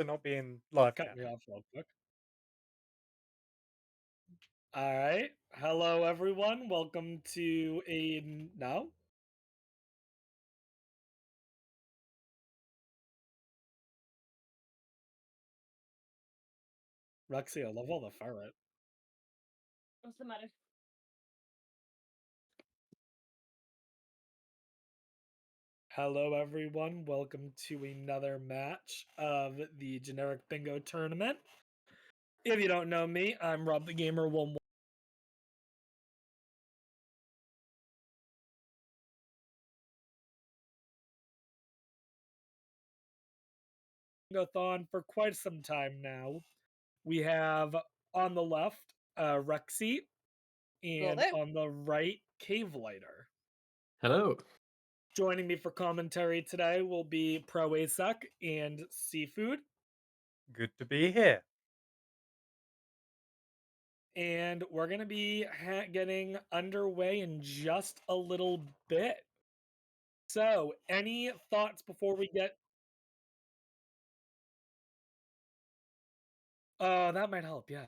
for not being live Cut me chatting. off real quick. All right. Hello, everyone. Welcome to a no. Rexy, I love all the ferret. What's the matter? Hello, everyone. Welcome to another match of the generic bingo tournament. If you don't know me, I'm Rob the Gamer 1. Bingo-thon for quite some time now. We have on the left Rexy Will and do. on the right CaveL1ghter. Hello. Joining me for commentary today will be Pro Asec and Seafood. Good to be here. And we're going to be getting underway in just a little bit. So, any thoughts before we get... that might help, yeah.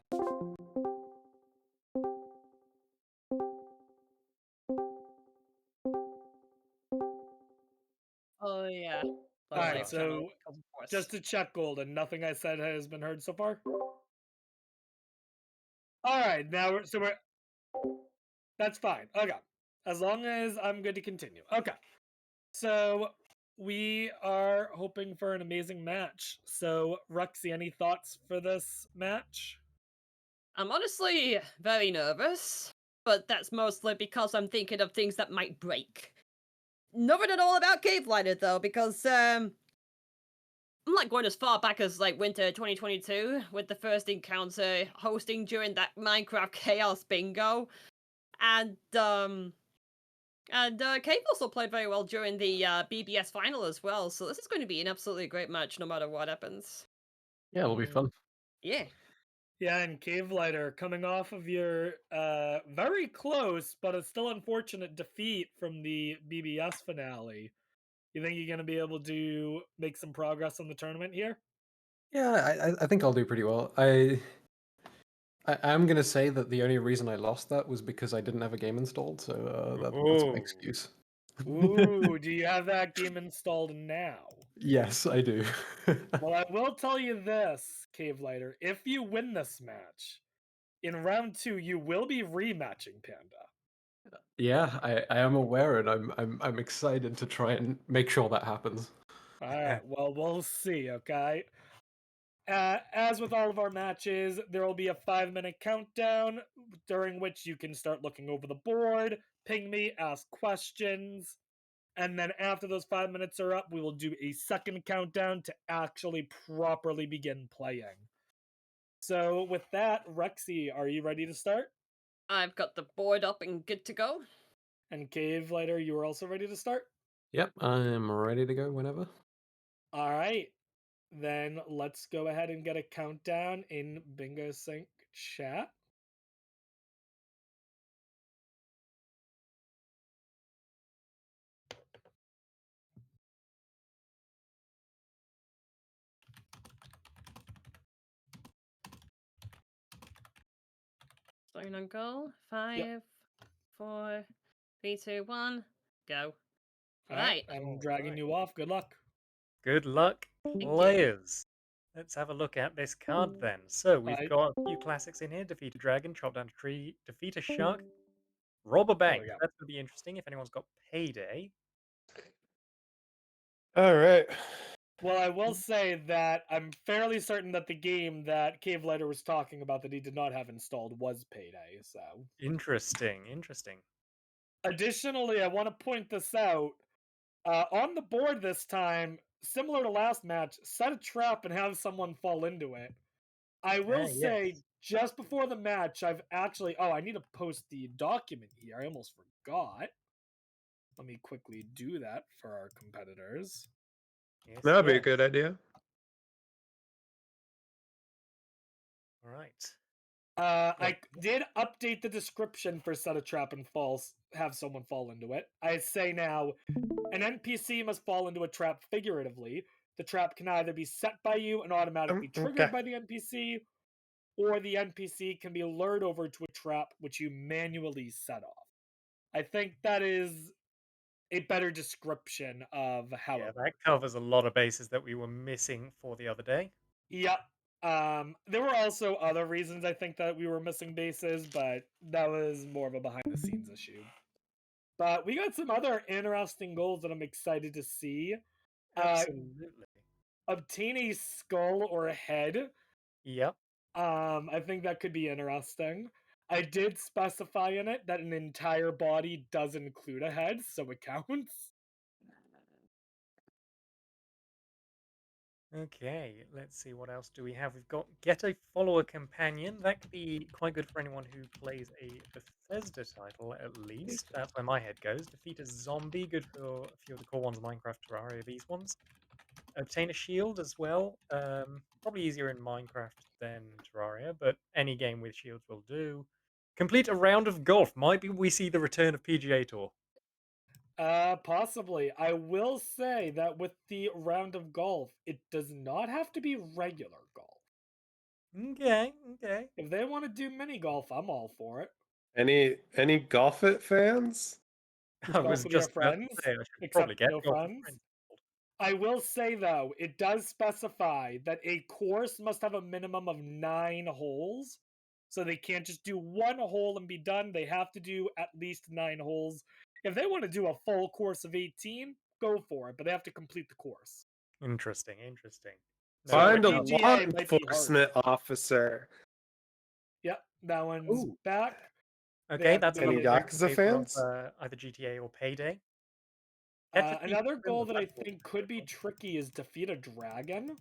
Oh yeah. Alright, Slave channel, so of course. just to check, Golden, nothing I said has been heard so far? Alright, now we're... That's fine. Okay. As long as I'm good to continue. Okay. So, we are hoping for an amazing match. So, Rexy, any thoughts for this match? I'm honestly very nervous, but that's mostly because I'm thinking of things that might break. Nothing at all about CaveL1ghter though, because I'm like going as far back as like winter 2022 with the first encounter hosting during that Minecraft Chaos Bingo, and Cave also played very well during the BBS final as well. So this is going to be an absolutely great match, no matter what happens. Yeah, it'll be fun. Yeah. Yeah, and CaveL1ghter coming off of your very close but a still unfortunate defeat from the BBS finale. You think you're going to be able to make some progress on the tournament here? Yeah, I think I'll do pretty well. I'm gonna say that the only reason I lost that was because I didn't have a game installed, so that's my Ooh. excuse. Ooh, do you have that game installed now? Yes, I do. Well, I will tell you this, CaveL1ghter. If you win this match, in round 2, you will be rematching Panda. Yeah, I am aware, and I'm excited to try and make sure that happens. Alright, well, we'll see, okay? As with all of our matches, there will be a 5-minute countdown during which you can start looking over the board, ping me, ask questions, and then after those 5 minutes are up, we will do a second countdown to actually properly begin playing. So with that, Rexy, are you ready to start? I've got the board up and good to go. And CaveL1ghter, you are also ready to start? Yep, I'm ready to go whenever. Alright, then let's go ahead and get a countdown in Bingo Sync chat. Starting on go. Yep. 5, 4, 3, 2, 1, go. Alright, Right. I'm All dragging right. you off. Good luck. Good luck, you. players. Let's have a look at this card then. So we've I- got a few classics in here: defeat a dragon, chop down a tree, defeat a shark, rob a There we bank. go. That's gonna be interesting if anyone's got payday. All right. Well, I will say that I'm fairly certain that the game that CaveL1ghter was talking about that he did not have installed was Payday, so... Interesting. Additionally, I want to point this out. On the board this time, similar to last match, set a trap and have someone fall into it. I will say, Yes. just before the match, I've actually... Oh, I need to post the document here. I almost forgot. Let me quickly do that for our competitors. Yes, That'd be a yes. good idea. All right. I did update the description for set a trap and have someone fall into it. I say now, an NPC must fall into a trap figuratively. The trap can either be set by you and automatically triggered by the NPC, or the NPC can be lured over to a trap which you manually set off. I think that is a better description of how Yeah, it that works. covers a lot of bases that we were missing for the other day. Yep. There were also other reasons I think that we were missing bases, but that was more of a behind the scenes issue. But we got some other interesting goals that I'm excited to see. Absolutely. Obtain a skull or a head. Yep. I think that could be interesting. I did specify in it that an entire body does include a head, so it counts. Okay, let's see what else do we have. We've got get a follower companion. That could be quite good for anyone who plays a Bethesda title, at least. That's where my head goes. Defeat a zombie, good for a few of the core ones, Minecraft, Terraria, these ones. Obtain a shield as well. Probably easier in Minecraft than Terraria, but any game with shields will do. Complete a round of golf. Might be we see the return of PGA Tour. Possibly. I will say that with the round of golf, it does not have to be regular golf. Okay, okay. If they want to do mini golf, I'm all for it. Any Golf It fans? I Golf was with your just about to friends, say I should except probably get no golf with friends. friends. I will say though, it does specify that a course must have a minimum of 9 holes. So they can't just do 1 hole and be done. They have to do at least 9 holes. If they want to do a full course of 18, go for it, but they have to complete the course. Interesting, interesting. So Find a fair law enough. PGA might be harder. enforcement officer. Yep, that one's Ooh. back. They Okay, have to that's be- Any another great Yakuza flavor of fans? either GTA or Payday. Catch a thief Another in goal the that I platform. think could be tricky is defeat a dragon.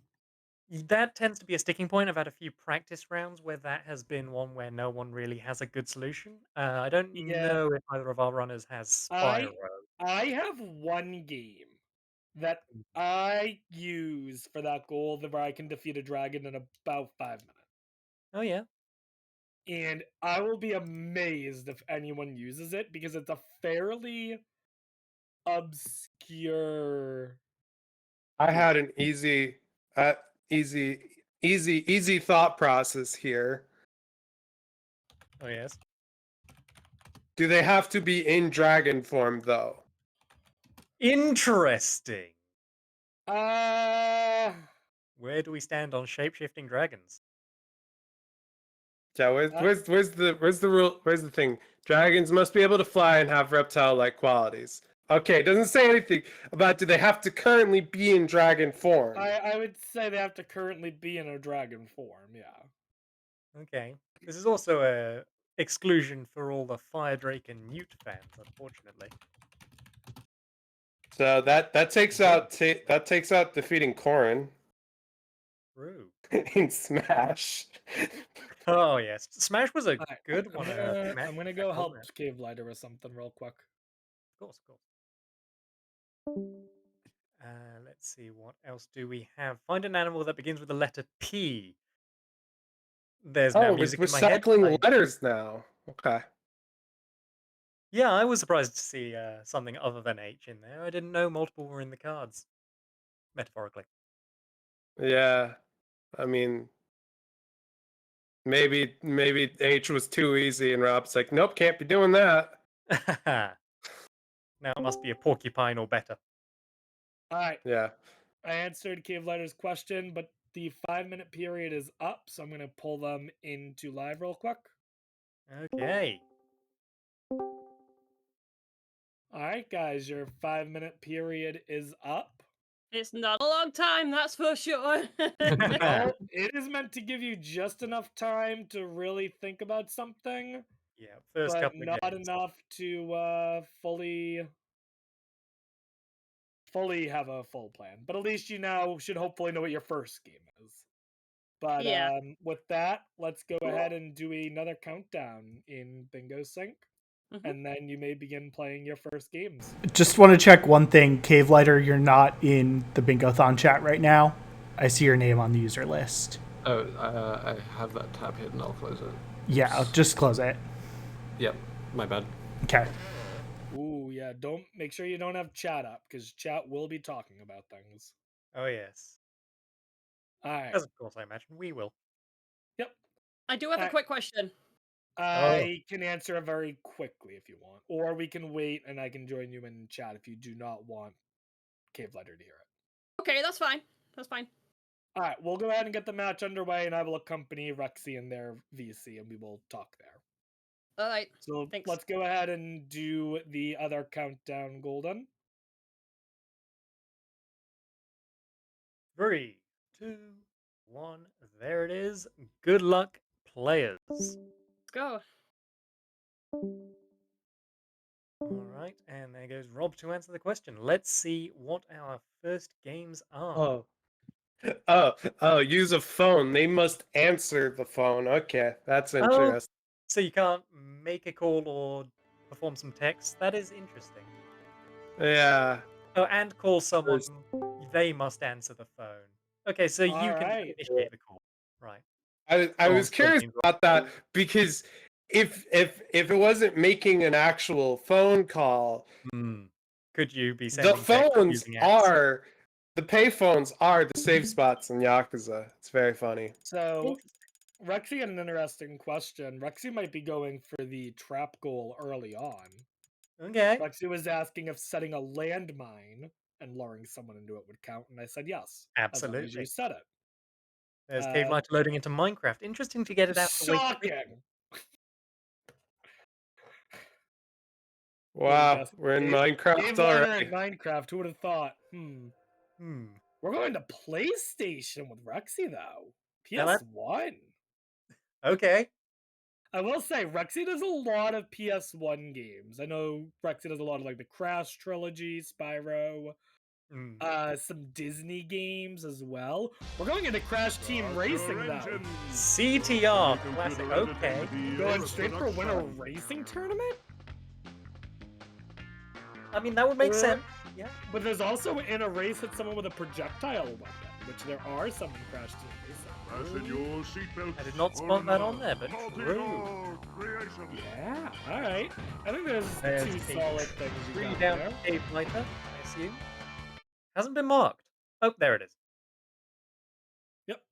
That tends to be a sticking point. I've had a few practice rounds where that has been one where no one really has a good solution. I don't Yeah. know if either of our runners has I Spyro. I have one game that I use for that goal where I can defeat a dragon in about 5 minutes. Oh yeah. And I will be amazed if anyone uses it because it's a fairly obscure. I had an easy thought process here. Oh yes. Do they have to be in dragon form though? Interesting. Uh, Where do we stand on shape-shifting dragons? Yeah, where's the rule? Where's the thing? Dragons must be able to fly and have reptile-like qualities. Okay, it doesn't say anything about do they have to currently be in dragon form. I would say they have to currently be in a dragon form, yeah. Okay. This is also a exclusion for all the Fire Drake and Newt fans, unfortunately. So that takes out defeating Corrin True. in Smash. Oh yes, Smash was a Alright, good one. I'm gonna go help wasn't CaveL1ghter with something real quick. Of course, of course. Let's see, what else do we have? Find an animal that begins with the letter P. There's now Oh, music we're in my head. cycling letters now. Okay. Yeah, I was surprised to see something other than H in there. I didn't know multiple were in the cards, metaphorically. Yeah. I mean, maybe H was too easy, and Rob's like, nope, can't be doing that. Now it must be a porcupine or better. Alright, Yeah. I answered CaveL1ghter's question, but the 5-minute period is up, so I'm gonna pull them into live real quick. Okay. Alright, guys, your 5-minute period is up. It's not a long time, that's for sure. No, it is meant to give you just enough time to really think about something, Yeah, first but couple of not games. enough to fully have a full plan. But at least you now should hopefully know what your first game is. But Yeah. with that, let's go ahead and do another countdown in Bingo Sync. Mhm. And then you may begin playing your first games. Just want to check one thing, CaveL1ghter, you're not in the Bingo-thon chat right now. I see your name on the user list. Oh, I have that tab hidden. I'll close it. Yeah, I'll just close it. Yep, my bad. Okay. Ooh, yeah. Make sure you don't have chat up, because chat will be talking about things. Oh, yes. All right. As of course I imagine we will. Yep. I do have a Alright. quick question. I can answer it very quickly if you want, or we can wait and I can join you in chat if you do not want CaveL1ghter to hear it. Okay, that's fine. That's fine. All right, we'll go ahead and get the match underway, and I will accompany Rexy in their VC, and we will talk there. All right. So Thanks. let's go ahead and do the other countdown, Golden. 3, 2, 1. There it is. Good luck, players. Let's go. All right, and there goes Rob to answer the question. Let's see what our first games are. Oh, use a phone. They must answer the phone. Okay, that's Oh, interesting. so you can't make a call or perform some text? That is interesting. Yeah. Oh, and call someone. First- They must answer the phone. Okay, so you All can right. initiate the call. Right. I Go was on, curious James. about that because if it wasn't making an actual phone call, Could you be the sending text phones using apps? are the payphones are the safe spots in Yakuza. It's very funny. So Rexy had an interesting question. Rexy might be going for the trap goal early on. Okay. Rexy was asking if setting a landmine and luring someone into it would count, and I said yes. As long as Absolutely. you set it. There's CaveL1ghter loading into Minecraft. Interesting to get it out of the way. Shocking! Wow, we're in Minecraft CaveL1ghter already. in Minecraft. Who would have thought? We're going to PlayStation with Rexy though. Now that- PS1. Okay. I will say Rexy does a lot of PS1 games. I know Rexy does a lot of like the Crash trilogy, Spyro, some Disney games as well. We're going into Crash Team Racing though. CTR classic. Okay. Going straight for win a racing tournament? I mean, that would make Or- sense. Yeah. But there's also in a race hit someone with a projectile weapon, which there are some in Crash Team Racing. Fasten your seatbelts. I did not spot that on there, but true. Yeah, alright. I think there's There's two a solid things you Three got down there. CaveL1ghter, I assume. Hasn't been marked. Oh, there it is. Yep.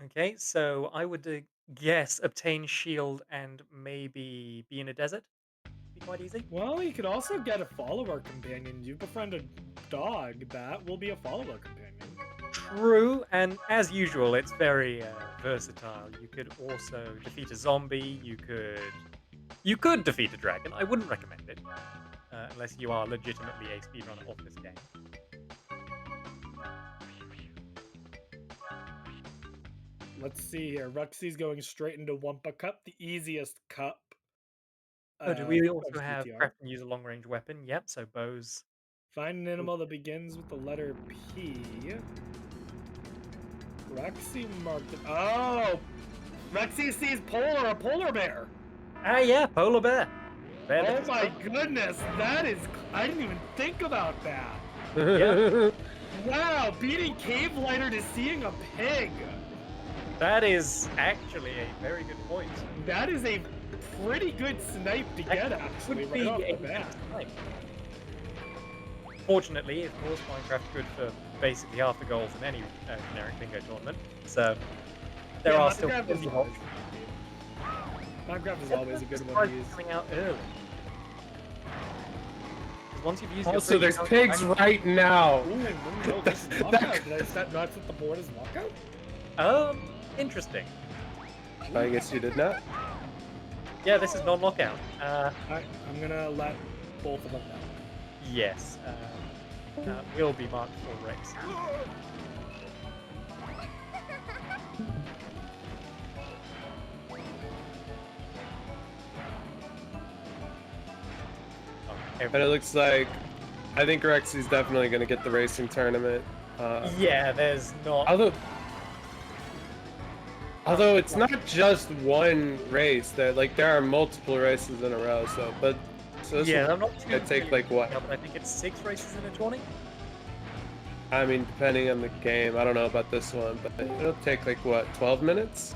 Okay, so I would guess obtain shield and maybe be in a desert. Be quite easy. Well, you could also get a follower companion. You befriend a dog, that will be a follower companion. True, and as usual, it's very versatile. You could also defeat a zombie. You could defeat a dragon. I wouldn't recommend it unless you are legitimately a speedrunner of this game. Let's see here. Rexy's going straight into Wumpa Cup, the easiest cup. Oh, do we of also have CTR. craft and use a long range weapon? Yep. So bows. Find an animal that begins with the letter P. Rexy marked it. Oh! Rexy sees a polar bear. Ah, yeah, polar bear. Bear Oh that is my fun. goodness, that is. I didn't even think about that. Yeah. Wow, beating CaveL1ghter to seeing a pig. That is actually a very good point. That is a pretty good snipe to get, actually, Would right be off a the bat. snipe. Fortunately, of course, Minecraft's good for basically half the goals in any generic bingo tournament. So there are still Minecraft plenty is of always, options. Minecraft is always a good one Surprised to it's use. coming out early. 'Cause once you've used your Also, free there's account, pigs right now. Ooh, no, this is lockout. Did I set not set the board as lockout? Interesting. I guess you did not. Yeah, this is non-lockout. Alright, I'm gonna let both of them know. Yes. Will be marked for Rex. But it looks like I think Rexy's definitely going to get the racing tournament. Yeah, there's not. Although it's not just one race, there are multiple races in a row. So this Yeah, will I'm not too take familiar like with what? it, but I think it's 6 races in a tourney. I mean, depending on the game, I don't know about this one, but it'll take like what, 12 minutes?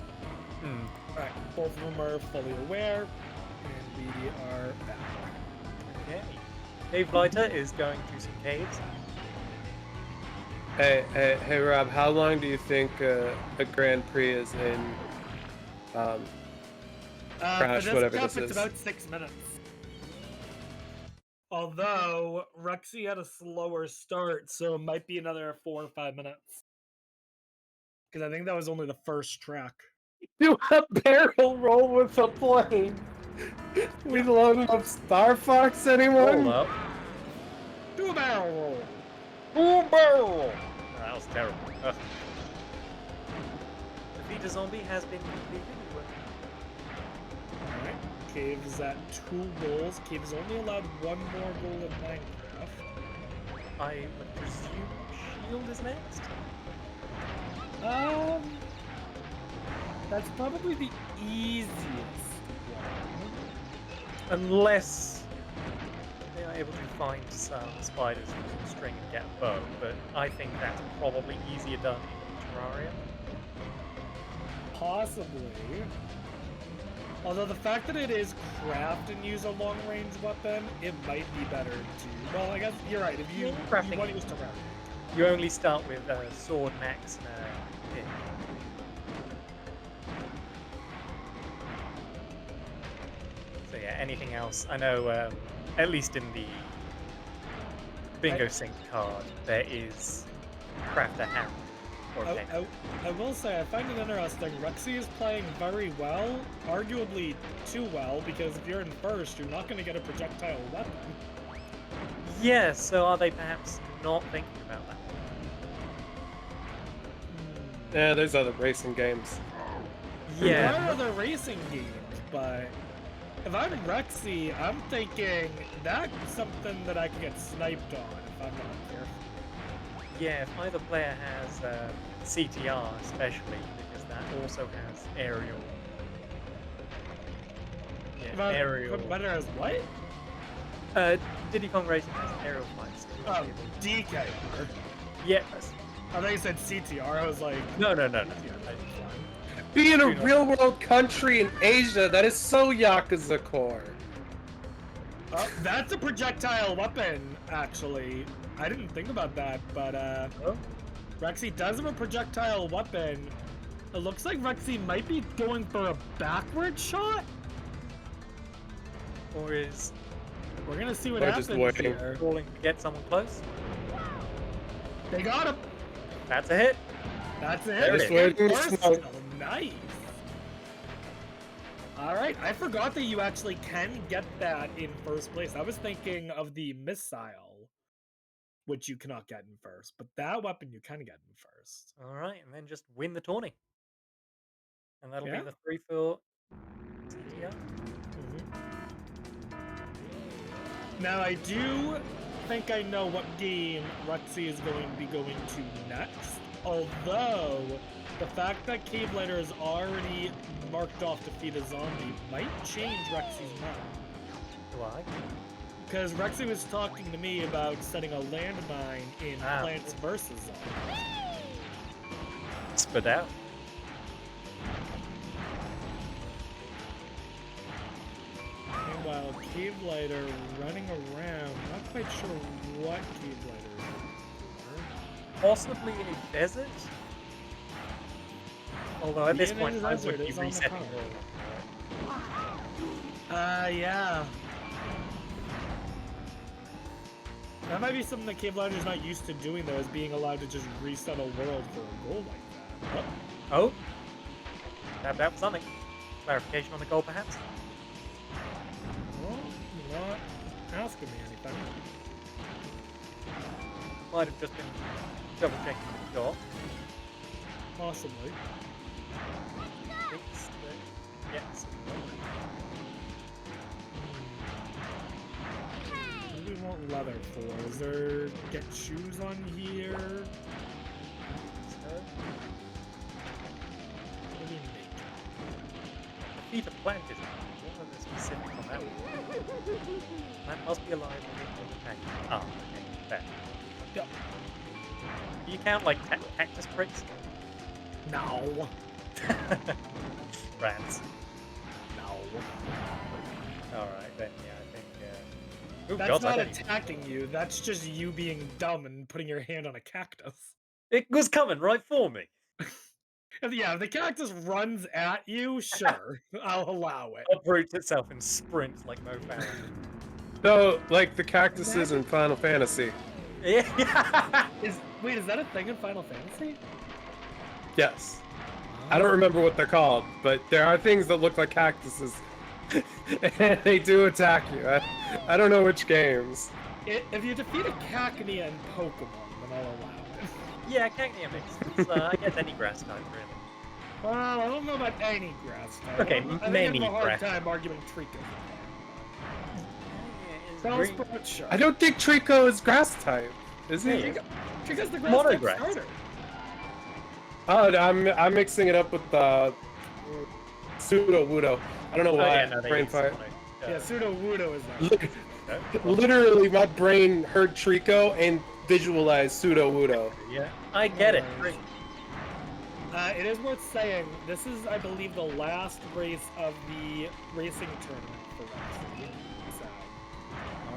Alright, both of them are fully aware, and we are back. Okay. CaveL1ghter is going to some caves. Hey, Rob. How long do you think a Grand Prix is in For Crash, this whatever cup, this it's is? about 6 minutes. Although Rexy had a slower start, so it might be another 4 or 5 minutes. Because I think that was only the first track. Do a barrel roll with a plane. We loading up Star Fox, anyone? Hold up. Do a barrel roll. Boom barrel! That was terrible. Ugh. Defeat a zombie has been completed. Alright. Cave's at 2 goals. Cave's only allowed 1 more goal in Minecraft. I would presume Shield is next. That's probably the easiest one. Unless they are able to find some spiders with some string and get a bow, but I think that's probably easier done in Terraria. Possibly. Although the fact that it is craft and use a long range weapon, it might be better too. Well, I guess you're right. If you, Crafting you want to it. use Terraria. You only start with sword, max, and pin. So yeah, anything else? I know, at least in the bingo sync card, there is craft a hammer or a pen. I will say, I find it interesting. Rexy is playing very well, arguably too well, because if you're in first, you're not going to get a projectile weapon. Yeah, so are they perhaps not thinking about that? Yeah, there's other racing games. There are Yeah, other racing games, but if I'm Rexy, I'm thinking that's something that I can get sniped on if I'm not careful. yeah. If either player has CTR, especially because that also has aerial. Yeah, aerial. Better as what? Diddy Kong Racing has aerial fights. Oh, DK. Yes. I thought you said CTR. I was like, No. Being a You know. real world country in Asia, that is so Yakuza core. oh, that's a projectile weapon, actually. I didn't think about that, but Oh, Rexy does have a projectile weapon. It looks like Rexy might be going for a backward shot. or is We're gonna see what Or happens just waiting. here. rolling to get someone close? They got him. That's a hit. That's it. There it Just is. waiting to First smoke. kill. Nice. All right, I forgot that you actually can get that in first place. I was thinking of the missile, which you cannot get in first, but that weapon you can get in first. All right, and then just win the tourney, and that'll Yeah. be the 3 for CTR. Now I do think I know what game Rexy is going to be going to next. Although the fact that CaveL1ghter is already marked off Defeat a Zombie might change Rexy's mind. Why? Because Rexy was talking to me about setting a landmine in Plants vs. Zombies. Spit out. Meanwhile, CaveL1ghter running around, not quite sure what CaveL1ghter is looking Possibly in a desert? Although at this Being point in a I desert would be is on the resetting card. all. Yeah. That might be something that CaveL1ghter is not used to doing, though, is being allowed to just reset a world for a goal like that. Oh? That was something. Clarification on the goal, perhaps? Well, you're not asking me anything. Might have just been double checking the dot. Possibly. It's the... Yes. What do we want leather for? Is there get shoes on here? So, What do we make? feet are planted. What are the specifics on that one? That must be alive within the tank. Ah, okay. There. Yep. Do you count like cactus pricks? No. Rats. No. Alright, then yeah, I think... Ooh, That's gods, I not don't even- attacking you. That's just you being dumb and putting your hand on a cactus. It was coming right for me. Yeah, if the cactus runs at you, sure, I'll allow it. Uproots itself and sprints like Mo Farah. So, like the cactuses in Final Fantasy. Yeah. Wait, is that a thing in Final Fantasy? Yes. I don't remember what they're called, but there are things that look like cactuses. And they do attack you. I don't know which games. If you defeat a Cacnea in Pokemon, then I'll allow it. Yeah, Cacnea mix. I guess any grass type, really. Well, I don't know about any grass type. Okay, I think I many have a hard grass. time arguing Trico. Yeah, Bellsprout, sure. I don't think Trico is grass type. Is he? Hey. Trico's the grass Mono type grass. starter. Oh, I'm mixing it up with Pseudo Wudo. I don't know why. yeah, no, they Brain use fire. mono, Yeah, Pseudo Wudo is that. Literally, my brain heard Trico and visualized Pseudo Wudo. Yeah, I get it. Anyways. It is worth saying, this is, I believe, the last race of the racing tournament for Rexy. So,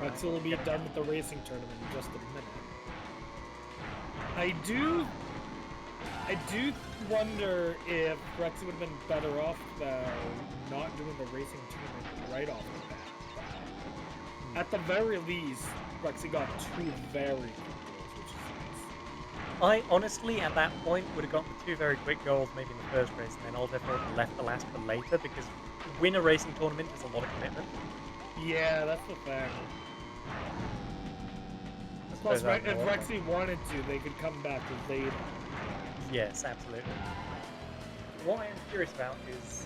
Rexy will be done with the racing tournament in just a minute. I do wonder if Rexy would have been better off, though, not doing the racing tournament right off the bat. But at the very least, Rexy got 2 very good goals, which is nice. I honestly, at that point, would have gotten 2 very quick goals, maybe in the first race, and then I'll definitely left the last for later, because win a racing tournament is a lot of commitment. Yeah, that's the thing. Plus, if Rexy wanted to, they could come back later. Yes, absolutely. What I am curious about is,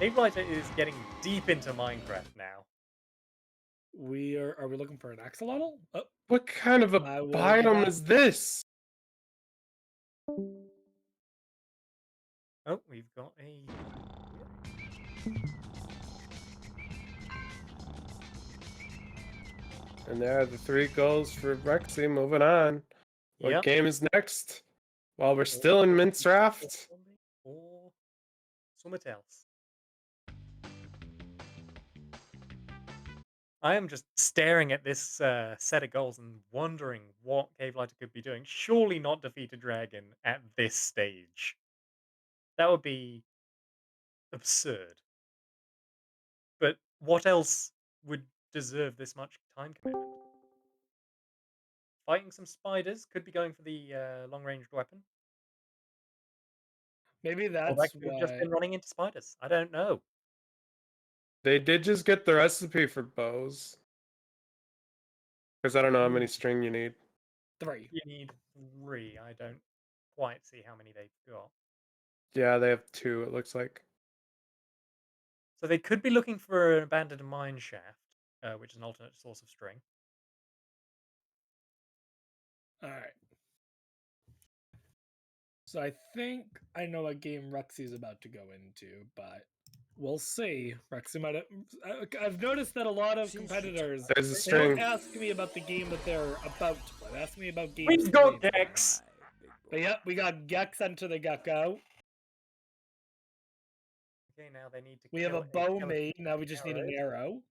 CaveL1ghter is getting deep into Minecraft now. Are we looking for an axolotl? Oh, What kind of a I will biome get- is this? Oh, we've got a... And there are the 3 goals for Rexy. Moving on. What Yep. game is next? While we're still in Mince Draft. Or something else. I am just staring at this set of goals and wondering what CaveL1ghter could be doing. Surely not defeat a dragon at this stage. That would be absurd. But what else would deserve this much time commitment? Fighting some spiders, could be going for the long-ranged weapon. maybe Or that's that could have just why. been running into spiders. I don't know. They did just get the recipe for bows. Because I don't know how many string you need. 3. You need 3. I don't quite see how many they've got. Yeah, they have 2, it looks like. So they could be looking for an abandoned mine shaft, which is an alternate source of string. Alright. So I think I know what game Rexy's about to go into, but we'll see. Rexy might have... I've noticed that a lot of competitors, There's a they string. don't ask me about the game that they're about to play. They ask me about games. We've got they- Gex! But yep, we got Gex Enter the Gecko. Okay, now they need to We have a kill bow skeleton made. Now we just need an arrow.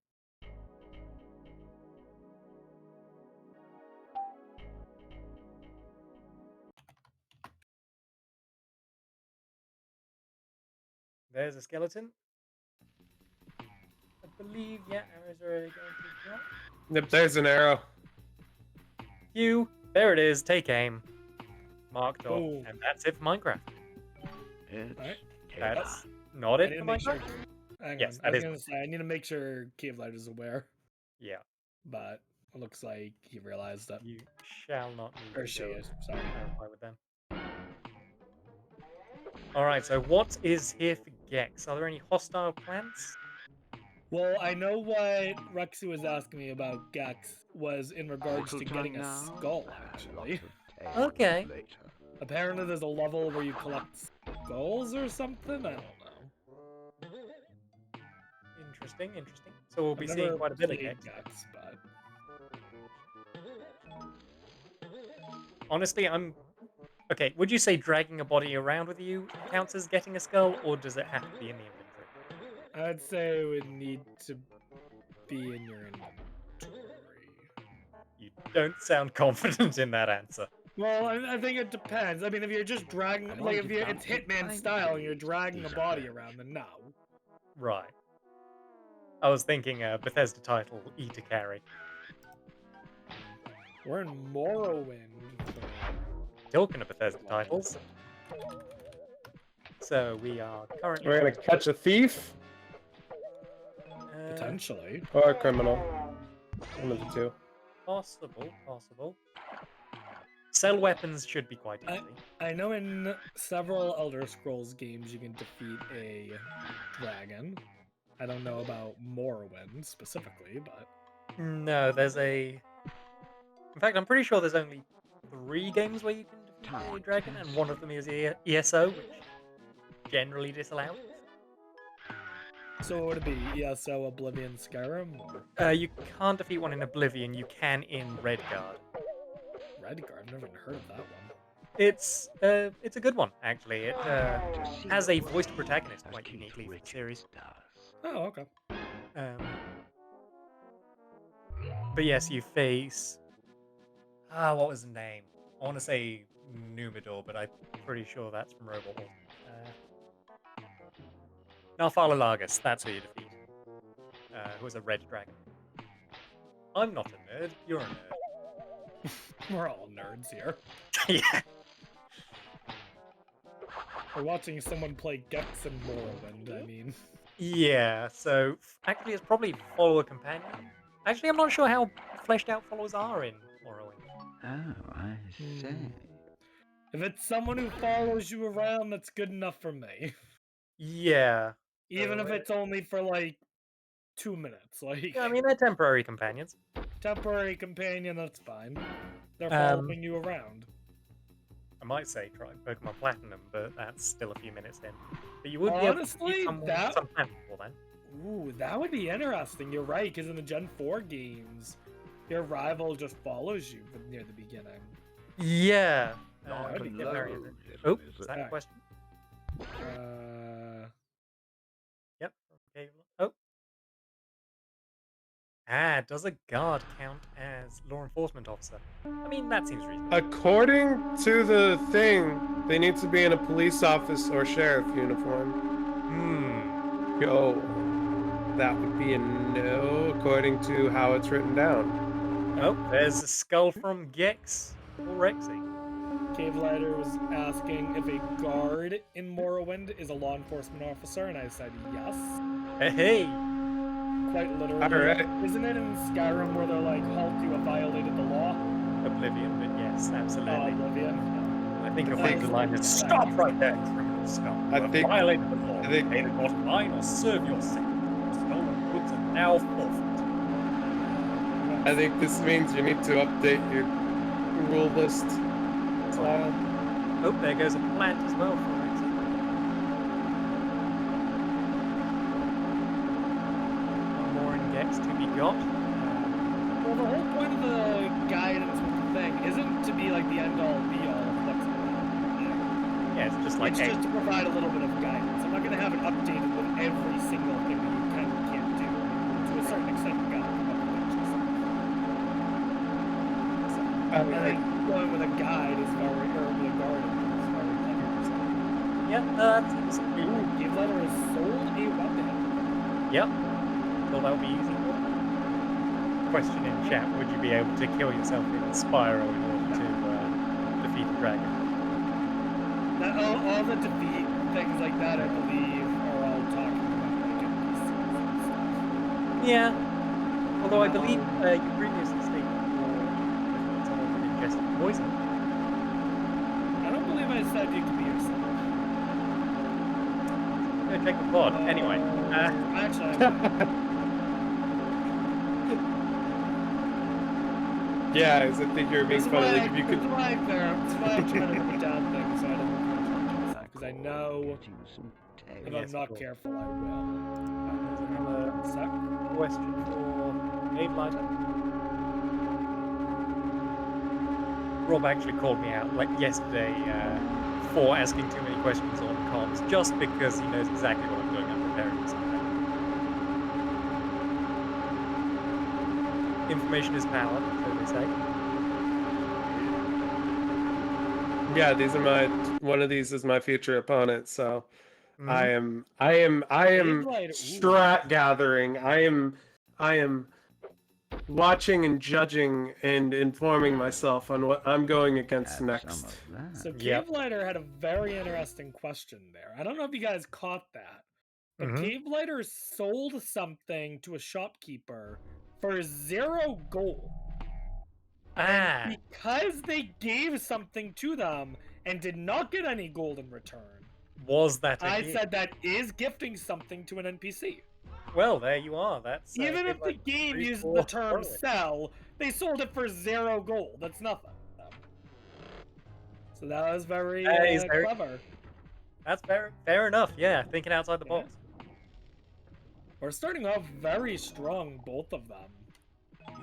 There's a skeleton. I believe, yeah, arrows are going to drop. Yep, there's an arrow. You, there it is, take aim. Marked off. Boom. And that's it for Minecraft. Alright. That's not I it need for to make sure. Minecraft? Hang Yes, on. that I is was gonna say I need to make sure CaveL1ghter is aware, Yeah, but it looks like he realized that. you shall not need Or to she go is. Sorry. clarify with them. Alright, so what is here for Gex? Are there any hostile plants? Well, I know what Rexy was asking me about Gex was in regards to getting a skull. Actually, Okay. apparently there's a level where you collect skulls or something. I don't know. Interesting, interesting. So we'll be I've seeing never quite a bit of played Gex. but Honestly, I'm... Okay, would you say dragging a body around with you counts as getting a skull, or does it have to be in the inventory? I'd say it would need to be in your inventory. You don't sound confident in that answer. Well, I think it depends. I mean, if you're just dragging, like if you're, it's Hitman style and you're dragging a body around, then no. Right. I was thinking Bethesda title, E to carry. We're in Morrowind. Talking of Bethesda titles. So we are currently... We're gonna catch a thief Potentially. or a criminal. One of the two. Possible. Sell weapons should be quite easy. I know in several Elder Scrolls games you can defeat a dragon. I don't know about Morrowind specifically, but... No, there's a... In fact, I'm pretty sure there's only 3 games where you can defeat a dragon, and one of them is ESO, which generally disallowed. So what would it be? ESO, Oblivion, Skyrim? Or You can't defeat one in Oblivion, you can in Redguard. Redguard? I've never even heard of that one. It's a good one, actually. It has a voiced protagonist quite uniquely for the series. Oh, okay. But yes, you face... what was the name? I want to say Numidor, but I'm pretty sure that's from Robot Wars. Narfalalagus, that's who you defeat. Who is a red dragon. I'm not a nerd, you're a nerd. We're all nerds here. Yeah. We're watching someone play Gex and Morrowind, I mean. Yeah, so actually it's probably follower companion. Actually, I'm not sure how fleshed out followers are in Morrowind. Oh, I see. If it's someone who follows you around, that's good enough for me. Yeah. Even if it's only for like 2 minutes. Like Yeah, I mean, they're temporary companions. temporary companion, that's fine. They're following you around. I might say try Pokemon Platinum, but that's still a few minutes in. But you would be able to Honestly, beat someone that- sometime before then. Ooh, that would be interesting. You're right, because in the Gen 4 games, your rival just follows you near the beginning. Yeah. that'd be yeah, very Hello, interesting. Oh, little is that a Alright. question? Yep. Okay. Oh. Does a guard count as law enforcement officer? I mean, that seems reasonable. According to the thing, they need to be in a police office or sheriff uniform. Yo, that would be a no, according to how it's written down. Oh, there's a skull from Gex or Rexy. CaveL1ghter was asking if a guard in Morrowind is a law enforcement officer, and I said yes. Hey. Quite literally. Alright. Isn't it in Skyrim where they're like, halt, you have violated the law? Oblivion, but yes, absolutely. Oblivion. I think a Thanks. favorite line is stop right there, criminal scum. I You have think- violated the law. I think- Pay the court fine or serve your sentence. Your stolen goods are now forfeit. I think this means you need to update your rule list. Oh, there goes a plant as well for Rexy. One more in Gex to be got. Well, the whole point of the guidance with the thing isn't to be like the end-all, be-all of what's going on. Yeah, it's just like, It's hey, just to provide a little bit of guidance. I'm not going to have it updated with every single thing that you can and can't do. To a certain extent, you got to come up with it yourself. So, I think going with a guide is very, or with a guard is very clever. yeah, that seems Ooh, CaveL1ghter has sold a weapon. Yep. Thought that would be easy. Question in chat, would you be able to kill yourself in a spiral in order to defeat a dragon? That, all the defeat things like that, I believe, are all talking about like NPCs and stuff. Yeah. Although I believe you previously stated for someone with ingested poison. I don't believe I said you could be yourself. Go check the pod. Anyway. Actually, Yeah, I think you're being funny. Like if you could. That's why I'm trying to put down things so I don't because I know if Yes, I'm not cool. careful, I will. There's another Sec. question for CaveL1ghter. Rob actually called me out like yesterday for asking too many questions on comms, just because he knows exactly what I'm doing. I'm preparing for something. Information is power, so they say. Yeah, these are my. One of these is my future opponent. So I Mhm. am CaveL1ghter, ooh. strat gathering. I am watching and judging and informing myself on what I'm going against Have next. some of that. So Yep. CaveL1ghter had a very interesting question there. I don't know if you guys caught that, but Mhm. CaveL1ghter sold something to a shopkeeper for 0 gold. And Ah, because they gave something to them and did not get any gold in return, was that a I gift? said that is gifting something to an NPC. Well, there you are. That's Even Cave if the Lighter game 3 used the for term borrowing. sell, they sold it for 0 gold. That's nothing. So that was very That is very. clever. That's fair enough. Yeah, thinking outside the Yeah. box. We're starting off very strong, both of them.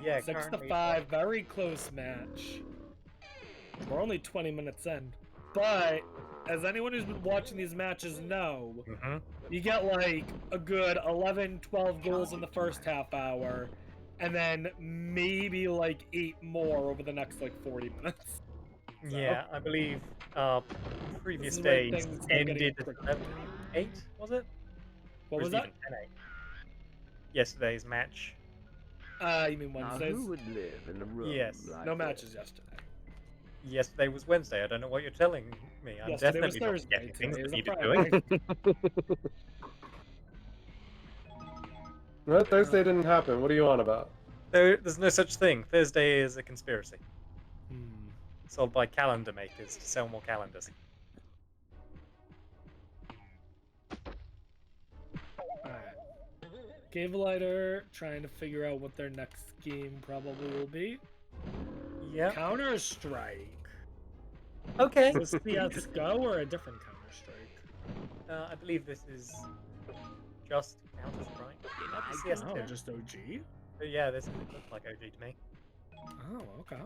Yeah, 6 to currently. 5, very close match. We're only 20 minutes in, but as anyone who's been watching these matches know, Mhm. you get like a good 11, 12 goals in the first half hour, and then maybe like 8 more over the next like 40 minutes. Yeah, I believe This previous is where days things start getting ended at tricky. 11-8, was it? What Or was it that? even 10-8? Yesterday's match. You mean Now, Wednesdays? who would live in a room Yes. like No this? matches yesterday. Yesterday was Wednesday. I don't know what you're telling me. I'm Yesterday was definitely not Thursday. forgetting things Today that is a needed Friday. doing. No, Thursday didn't happen. What are you on about? There's no such thing. Thursday is a conspiracy Hmm. sold by calendar makers to sell more calendars. Alright. CaveL1ghter trying to figure out what their next scheme probably will be. Yeah. Counter Strike. Okay. Is this CSGO or a different Counter Strike? I believe this is just Counter Strike. It might be CS2. Oh, just OG? But yeah, this looks like OG to me. Oh, okay.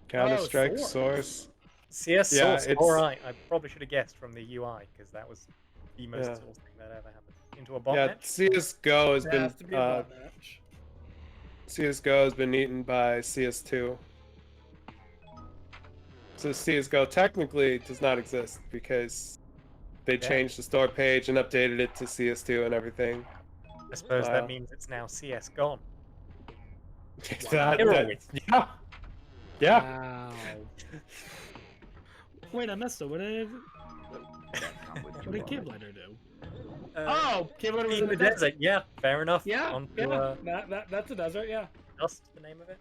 Counter Oh, Strike Source. Source. CS Yeah, Source. it's Alright, I probably should have guessed from the UI because that was the most Yeah. Source thing that ever happened. Into a bot yeah. match? CS:GO has It been has to be a bot match. CS:GO has been eaten by CS2. So CS:GO technically does not exist because they Yeah. changed the store page and updated it to CS2 and everything. I suppose Wow. that means it's now CS gone. That- Heroic. yeah. Yeah. Wow. Wait, I missed it. What did CaveL1ghter do? Oh, CaveL1ghter was in the desert. Yeah, fair enough. Yeah, Onto, yeah. That's a desert, yeah. Dust, the name of it.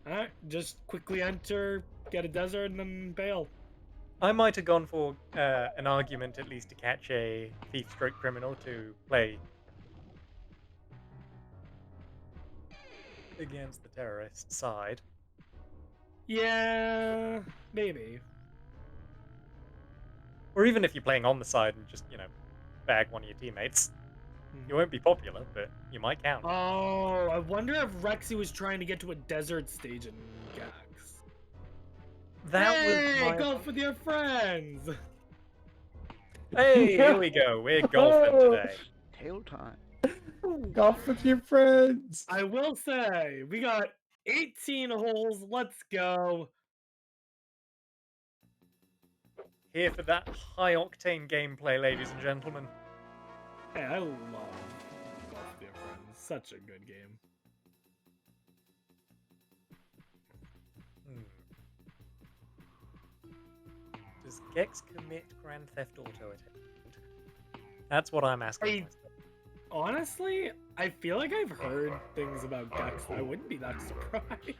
Alright, just quickly enter, get a desert, and then bail. I might have gone for an argument at least to catch a thief stroke criminal to play against the terrorist side. Yeah, maybe. Or even if you're playing on the side and just, bag one of your teammates. You won't be popular, but you might count. Oh, I wonder if Rexy was trying to get to a desert stage in Gax. That Hey, was my... golf with your friends! Hey, here we go. We're golfing today. Tail time. Golf with your friends. I will say, we got 18 holes. Let's go. Here for that high-octane gameplay, ladies and gentlemen. Hey, I love Golf with Your Friends. Such a good game. Does Gex commit Grand Theft Auto attempt? That's what I'm asking Hey, myself. honestly, I feel like I've heard things about Gex. I wouldn't be that surprised.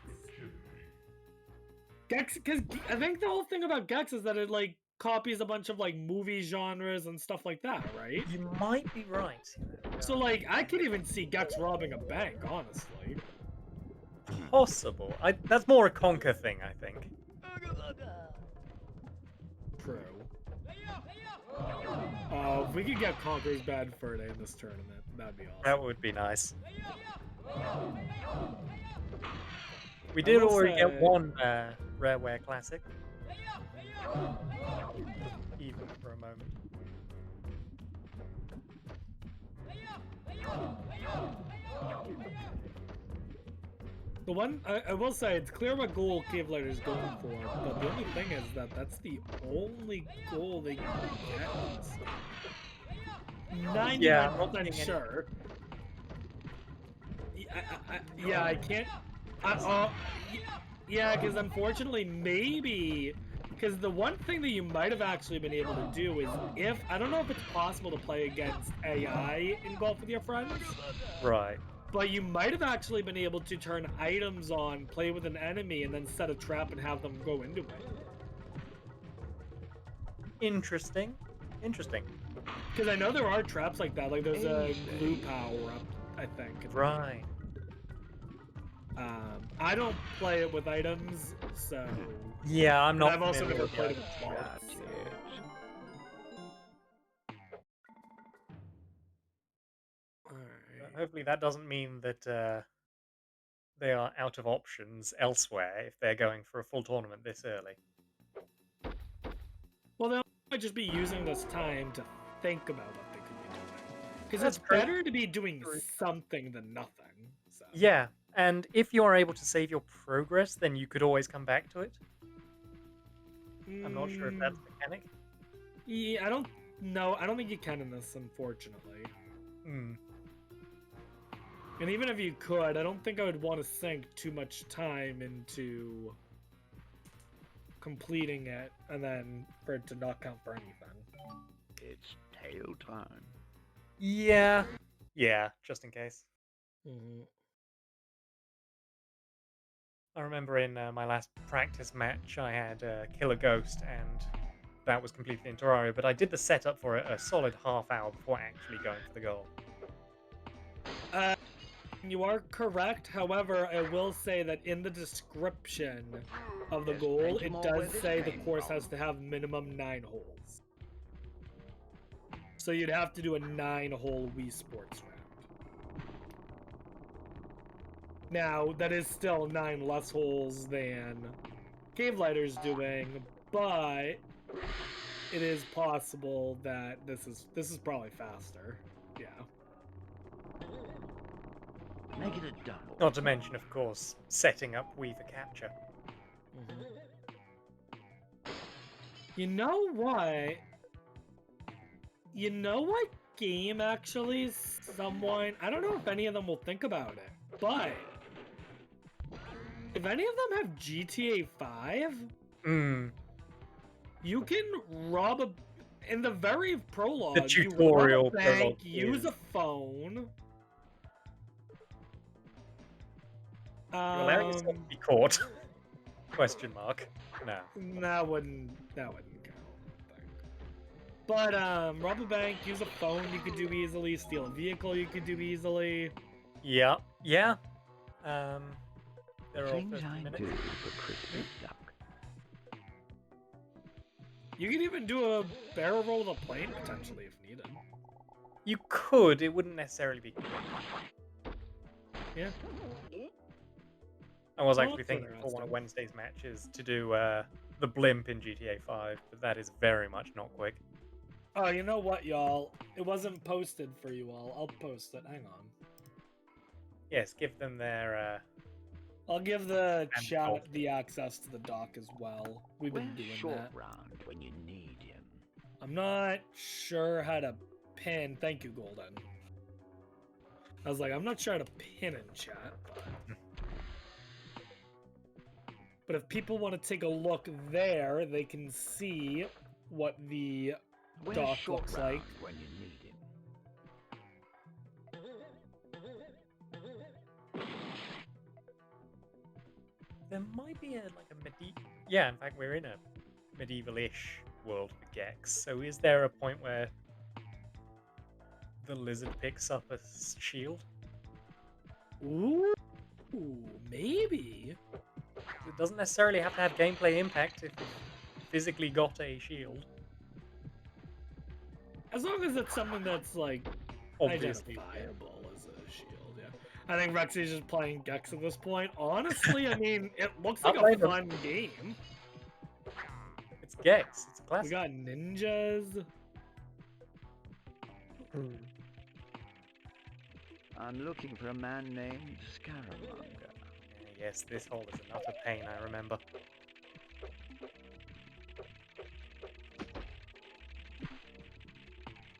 Gex, because I think the whole thing about Gex is that it like copies a bunch of like movie genres and stuff like that, right? You might be right. So like, I could even see Gex robbing a bank, honestly. Possible. That's more a Conker thing, I think. True. If we could get Conker's Bad Fur Day in this tournament, that'd be awesome. That would be nice. We did will already get say- one Rareware Classic. Even for a moment. The one I will say, it's clear what goal CaveL1ghter is going for, but the only thing is that that's the only goal they can get. 99% sure. Yeah, I can't. Yeah, because unfortunately, maybe. Because the one thing that you might have actually been able to do is if. I don't know if it's possible to play against AI in golf with your friends. Right. But you might have actually been able to turn items on, play with an enemy, and then set a trap and have them go into it. Interesting. Interesting. Because I know there are traps like that. Like there's a glue power up, I think. Right. I don't play it with items, so. Yeah, I'm not. I've also familiar never with the played it with items mods. yet, So. Alright. Hopefully that doesn't mean that they are out of options elsewhere if they're going for a full tournament this early. Well, they might just be using this time to think about what they could be doing. Because That's it's true. better to be doing something than nothing. So. Yeah, and if you are able to save your progress, then you could always come back to it. I'm not sure if that's the mechanic. Yeah, I don't know. I don't think you can in this, unfortunately. Hmm. And even if you could, I don't think I would want to sink too much time into completing it and then for it to not count for anything. It's tail time. Yeah. Yeah, just in case. Mm-hmm. I remember in my last practice match, I had Kill a Ghost, and that was completely in Terraria, but I did the setup for a solid half hour before actually going for the goal. You are correct. However, I will say that in the description of the goal, it does say the course has to have minimum 9 holes. So you'd have to do a 9-hole Wii Sports round. Now, that is still 9 less holes than CaveL1ghter's doing, but it is possible that this is probably faster. Yeah. Make it a double. Not to mention, of course, setting up Wii for capture. You know what? You know what game actually someone... I don't know if any of them will think about it, but... if any of them have GTA 5, you can rob a... in the very prologue, The tutorial you rob a bank, prologue use is... a phone... You're allowing yourself to be caught? Question mark. No. That wouldn't count, I think. But, rob a bank, use a phone you could do easily, steal a vehicle you could do easily. Yeah. Yeah. There are all Things 15 I minutes. do for Christmas duck. You could even do a barrel roll with a plane, potentially, if needed. You could, it wouldn't necessarily be quick. Yeah. I was Oh, actually that's thinking for one of interesting. Wednesday's matches to do the blimp in GTA 5, but that is very much not quick. Oh, you know what, y'all? It wasn't posted for you all. I'll post it. Hang on. Yes, give them their... I'll give the And chat golf. the access to the dock as well. We've been Where's doing short that. round when you need him? I'm not sure how to pin. Thank you, Golden. I was like, I'm not sure how to pin in chat, but if people want to take a look there, they can see what the Where's dock short looks round like. when you need him? There might be a medieval... Yeah, in fact, we're in a medieval-ish world for Gex, so is there a point where the lizard picks up a shield? Ooh, maybe. It doesn't necessarily have to have gameplay impact if you physically got a shield. As long as it's something that's, like, Obviously. identifiable as a shield, yeah. I think Rexy's just playing Gex at this point. Honestly, I mean, it looks like a fun game. It's Gex. It's a We classic. got ninjas. I'm looking for a man named Scaramanga. yes, this hole is an utter pain, I remember.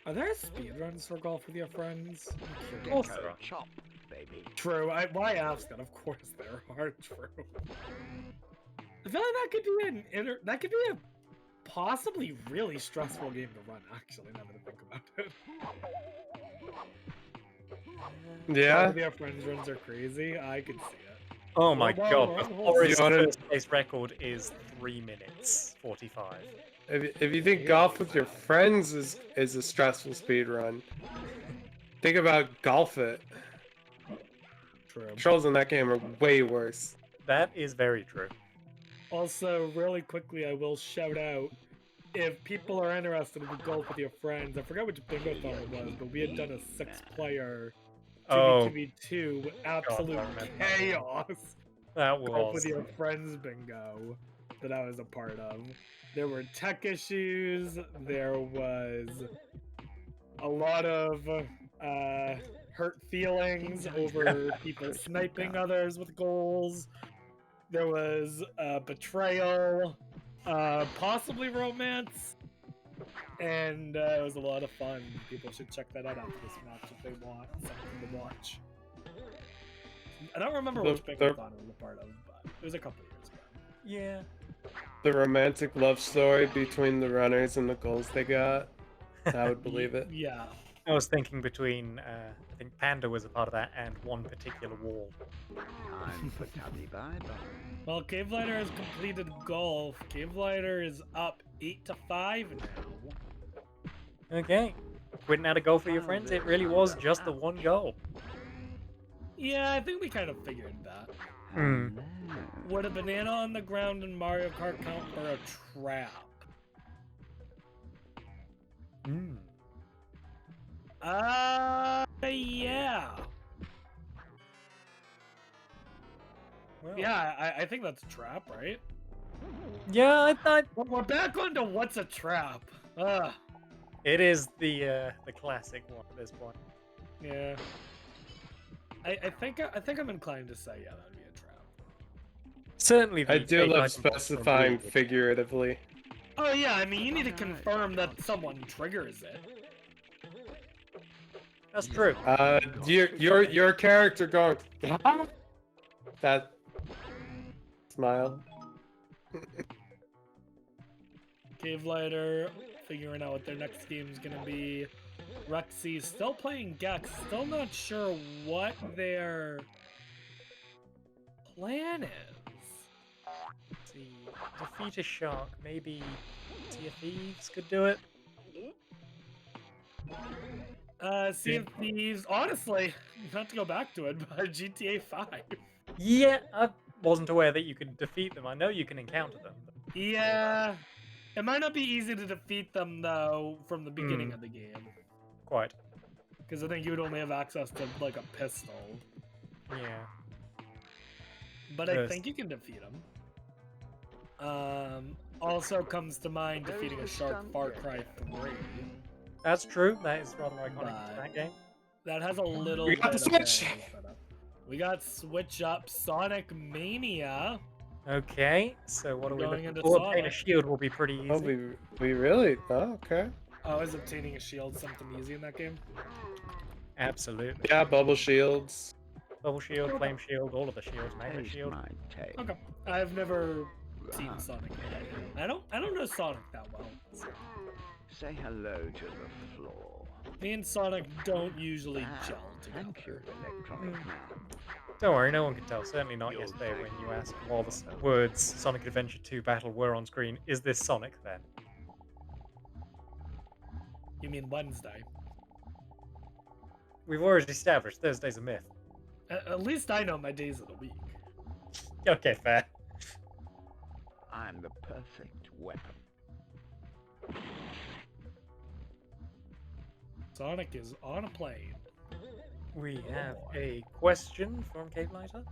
Are there speedruns for golf with your friends? I'm Of curious. course there are. Chop, baby. True. Why ask that? Of course there are. True. I feel like that could be that could be a possibly really stressful game to run. Actually, now that I think about it. Yeah. Golf with your friends runs are crazy. I could see it. Oh my Well, god, the well, Forest you wanna- first place record is 3 minutes 45. If you think golf with your friends is a stressful speed run, think about Golf It. True. Controls in that game are way worse. That is very true. Also, really quickly, I will shout out if people are interested in golf with your friends. I forgot which bingo thon it was, but we had done a 6-player Oh, 2v2 with absolute remember that. chaos. that Golf was. with your friends bingo that I was a part of. There were tech issues. There was a lot of hurt feelings over people sniping others with goals. There was betrayal, possibly romance, and it was a lot of fun. People should check that out after this match if they want something to watch. I don't remember which bingo thon I was a part of, but it was a couple years ago. Yeah. The romantic love story between the runners and the goals they got. I would believe it. Yeah. I was thinking between, I think Panda was a part of that and one particular wall. Time for tabby bye-bye. Well, CaveL1ghter has completed golf. CaveL1ghter is up 8-5 now. Okay. Quitting out of golf with your friends, it really was just the one goal. Yeah, I think we kind of figured that. Hmm. Hello. Would a banana on the ground in Mario Kart count for a trap? Hmm. Yeah. Well, Yeah, I think that's a trap, right? Yeah, I thought We're back onto what's a trap. Ugh. it is the classic one at this point. Yeah. I think I'm inclined to say yeah, that'd be a trap. Certainly, the I do fake love item box from specifying Blue. figuratively. Oh yeah, I mean you need to confirm that someone triggers it. That's true. Your character going that smile. CaveL1ghter figuring out what their next game's gonna be. Rexy still playing Gex, still not sure what their plan is. Let's see. Defeat a shark. Maybe Sea of Thieves could do it. Sea of Thieves, honestly, not to go back to it, but GTA 5. Yeah, I wasn't aware that you could defeat them. I know you can encounter them. But Yeah. It might not be easy to defeat them, though, from the beginning of the game. quite. Because I think you would only have access to, like, a pistol. Yeah. But I Yes. think you can defeat them. Also comes to mind defeating a shark Far Cry 3. That's true. That is rather iconic But- to that game. That has a little We bit got the of Switch! a setup. We got Switch up, Sonic Mania. Okay, so what are we Going looking into for? Obtain a Sonic. shield will be pretty easy. Oh, we really? Oh, okay. Oh, is obtaining a shield something easy in that game? Absolutely. Yeah, bubble shields. Bubble shield, flame shield, all of the shields, magnet Taste shield. my tail. Okay. I've never seen Run. Sonic Mania. I don't know Sonic that well. So. Say hello to the floor. Me and Sonic don't usually Wow, gel thank you, together. electronic man. Don't worry, no one can tell. Certainly not yesterday when you asked while the words Sonic Adventure 2 Battle were on screen. Is this Sonic then? You mean Wednesday? We've already established Thursday's a myth. At least I know my days of the week. Okay, fair. I'm the perfect weapon. Sonic is on a plane. We have a question from CaveL1ghter.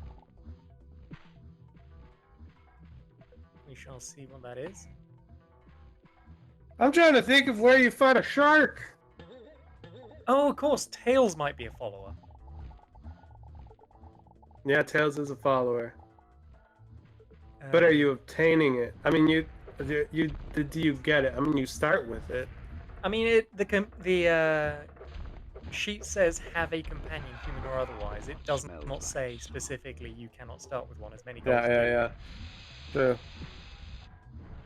We shall see what that is. I'm trying to think of where you fight a shark. Oh, of course, Tails might be a follower. Yeah, Tails is a follower. But are you obtaining it? I mean, do you get it? I mean, you start with it. I mean, the sheet says have a companion, human or otherwise. It does Smells not like say smoke. specifically you cannot start with one, as many Yeah, goals yeah, do. yeah. True,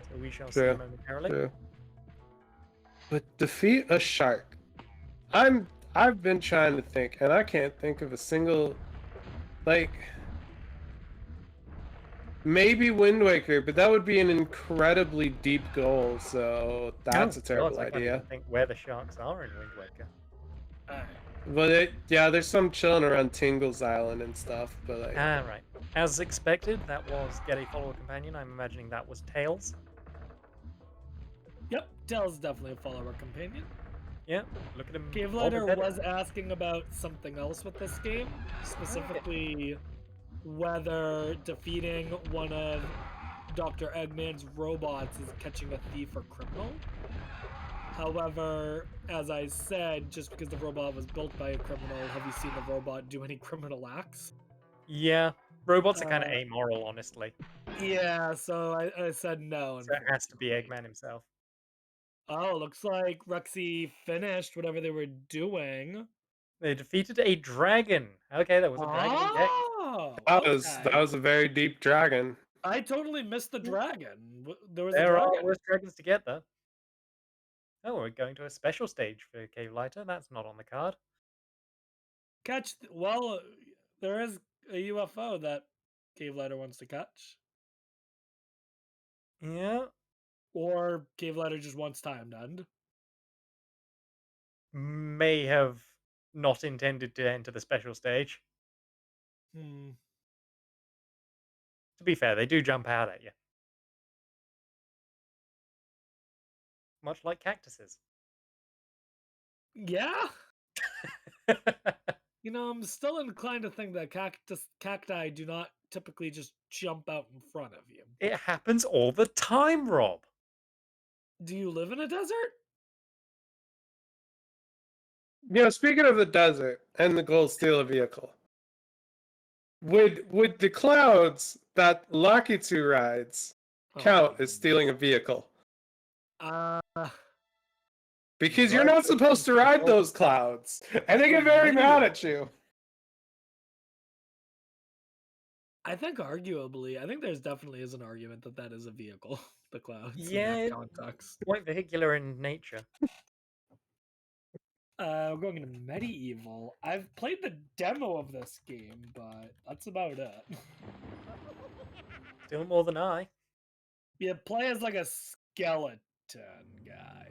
So we shall see true, momentarily. true. But defeat a shark. I've been trying to think, and I can't think of a single, like, maybe Wind Waker, but that would be an incredibly deep goal, so that's Oh a God, terrible I can't idea. even think where the sharks are in Wind Waker. But yeah, there's some chilling around Tingle's Island and stuff, but like, Ah, right. As expected, that was get a follower companion. I'm imagining that was Tails. Yep, Dell's definitely a follower companion. Yeah, look at him. CaveL1ghter was asking about something else with this game, specifically whether defeating one of Dr. Eggman's robots is catching a thief or criminal. However, as I said, just because the robot was built by a criminal, have you seen the robot do any criminal acts? Yeah, robots are kind of Uh, amoral, honestly. Yeah, so I said no. So it has to be unfortunately. Eggman himself. Oh, looks like Rexy finished whatever they were doing. They defeated a dragon. Okay, there was a dragon in game. Oh, that okay. was a very deep dragon. I totally missed the dragon. There was a There are dragon? worse dragons to get, though. Oh, we're going to a special stage for CaveL1ghter. That's not on the card. Well, there is a UFO that CaveL1ghter wants to catch. Yeah, Or CaveL1ghter just wants time to end. may have not intended to enter the special stage. Hmm. To be fair, they do jump out at you. Much like cactuses. Yeah? You know, I'm still inclined to think that cacti do not typically just jump out in front of you. It happens all the time, Rob. Do you live in a desert? You know, speaking of the desert and the gold steal a vehicle, would the clouds that Lakitu rides count as stealing a vehicle? Uh, Because you're Right, not supposed to ride those clouds, and they get very mad at you. I think arguably, I think there's definitely is an argument that that is a vehicle, the clouds yeah, in that it's context. quite vehicular in nature. We're going into medieval. I've played the demo of this game, but that's about it. Still more than I. You play as like a skeleton guy.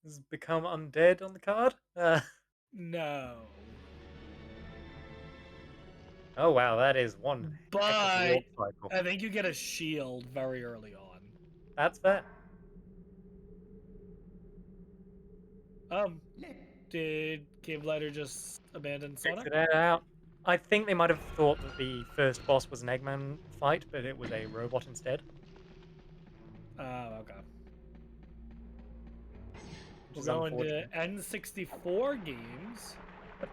Has become undead on the card. No. Oh wow, that is one heck of a But warp cycle. I think you get a shield very early on. That's fair. Did CaveL1ghter just abandon Sonic? Figured it out. I think they might have thought that the first boss was an Eggman fight, but it was a robot instead. Oh, okay. Which We're is going to unfortunate. N64 games.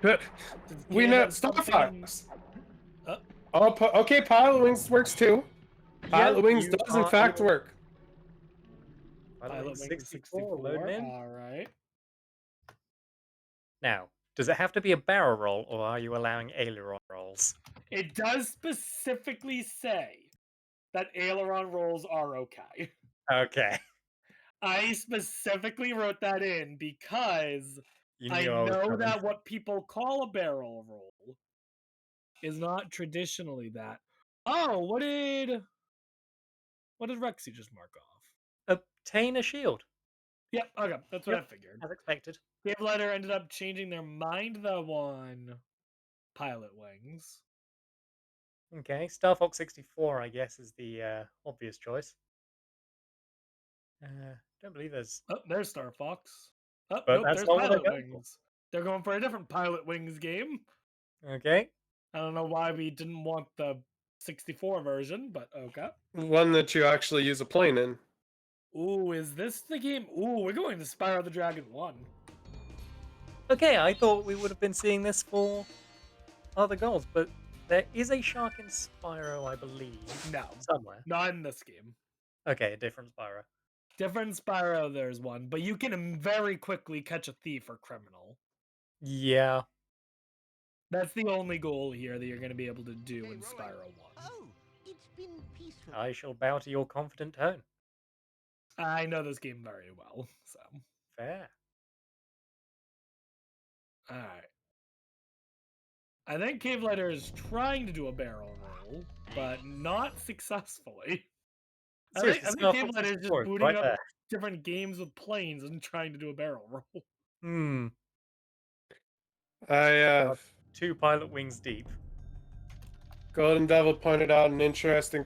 But Does we Cave know have Star something- Fox. Uh, Oh, okay, Pilot Wings works too. Pilot Wings you does in are fact able- work. Pilot Wings 64, 64. loading in. Alright. Now, does it have to be a barrel roll, or are you allowing aileron rolls? It does specifically say that aileron rolls are okay. Okay. I specifically wrote that in because You I knew I was know coming. that what people call a barrel roll is not traditionally that. Oh, what did Rexy just mark off? Obtain a shield. Yep, okay, that's what Yep. I figured. As expected. CaveL1ghter ended up changing their mind though on Pilot Wings. Okay, Star Fox 64, I guess, is the obvious choice. Don't believe there's... Oh, there's Star Fox. Oh, But nope, that's there's not what they're Pilot going for. Wings. They're going for a different Pilot Wings game. Okay. I don't know why we didn't want the 64 version, but okay. One that you actually use a plane in. Ooh, is this the game? Ooh, we're going to Spyro the Dragon 1. Okay, I thought we would have been seeing this for other goals, but There is a shark in Spyro, I believe. No, Somewhere. not in this game. Okay, a different Spyro. Different Spyro, there's one, but you can very quickly catch a thief or criminal. Yeah. That's the only goal here that you're going to be able to do in Spyro 1. Oh, it's been peaceful. I shall bow to your confident tone. I know this game very well, so. Fair. Alright. I think CaveL1ghter is trying to do a barrel roll, but not successfully. I think Seriously, Scarf, what's CaveL1ghter the is just score? booting Right up there. different games with planes and trying to do a barrel roll. Hmm. I 2 pilot wings deep. Golden Devil pointed out an interesting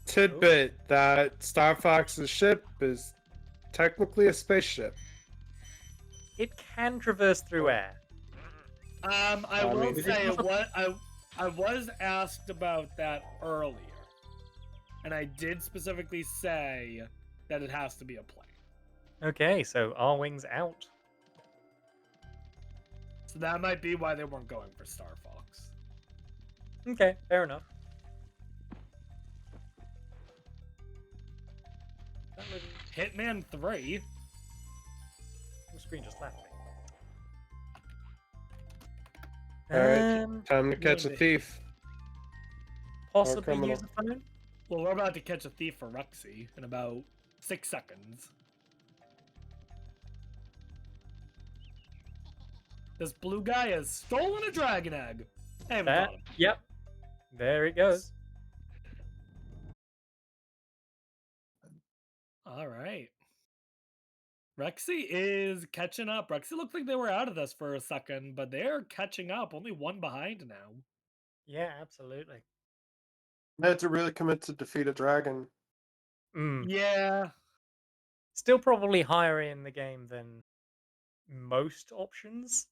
tidbit that Star Fox's ship is technically a spaceship. It can traverse through air. I will mean- say I was asked about that earlier, and I did specifically say that it has to be a plane. Okay, so our wings out. So that might be why they weren't going for Star Fox. Okay, fair enough. That was... Hitman 3. The screen just left me. Alright, time to catch a maybe. thief. Possibly criminal. use a phone? Well, we're about to catch a thief for Rexy in about 6 seconds. This blue guy has stolen a dragon egg. I haven't That, got him. yep. There it goes. All right. Rexy is catching up. Rexy looked like they were out of this for a second, but they're catching up. Only one behind now. Yeah, absolutely. I had to really commit to defeat a dragon. Mm. Yeah. Still probably higher in the game than most options.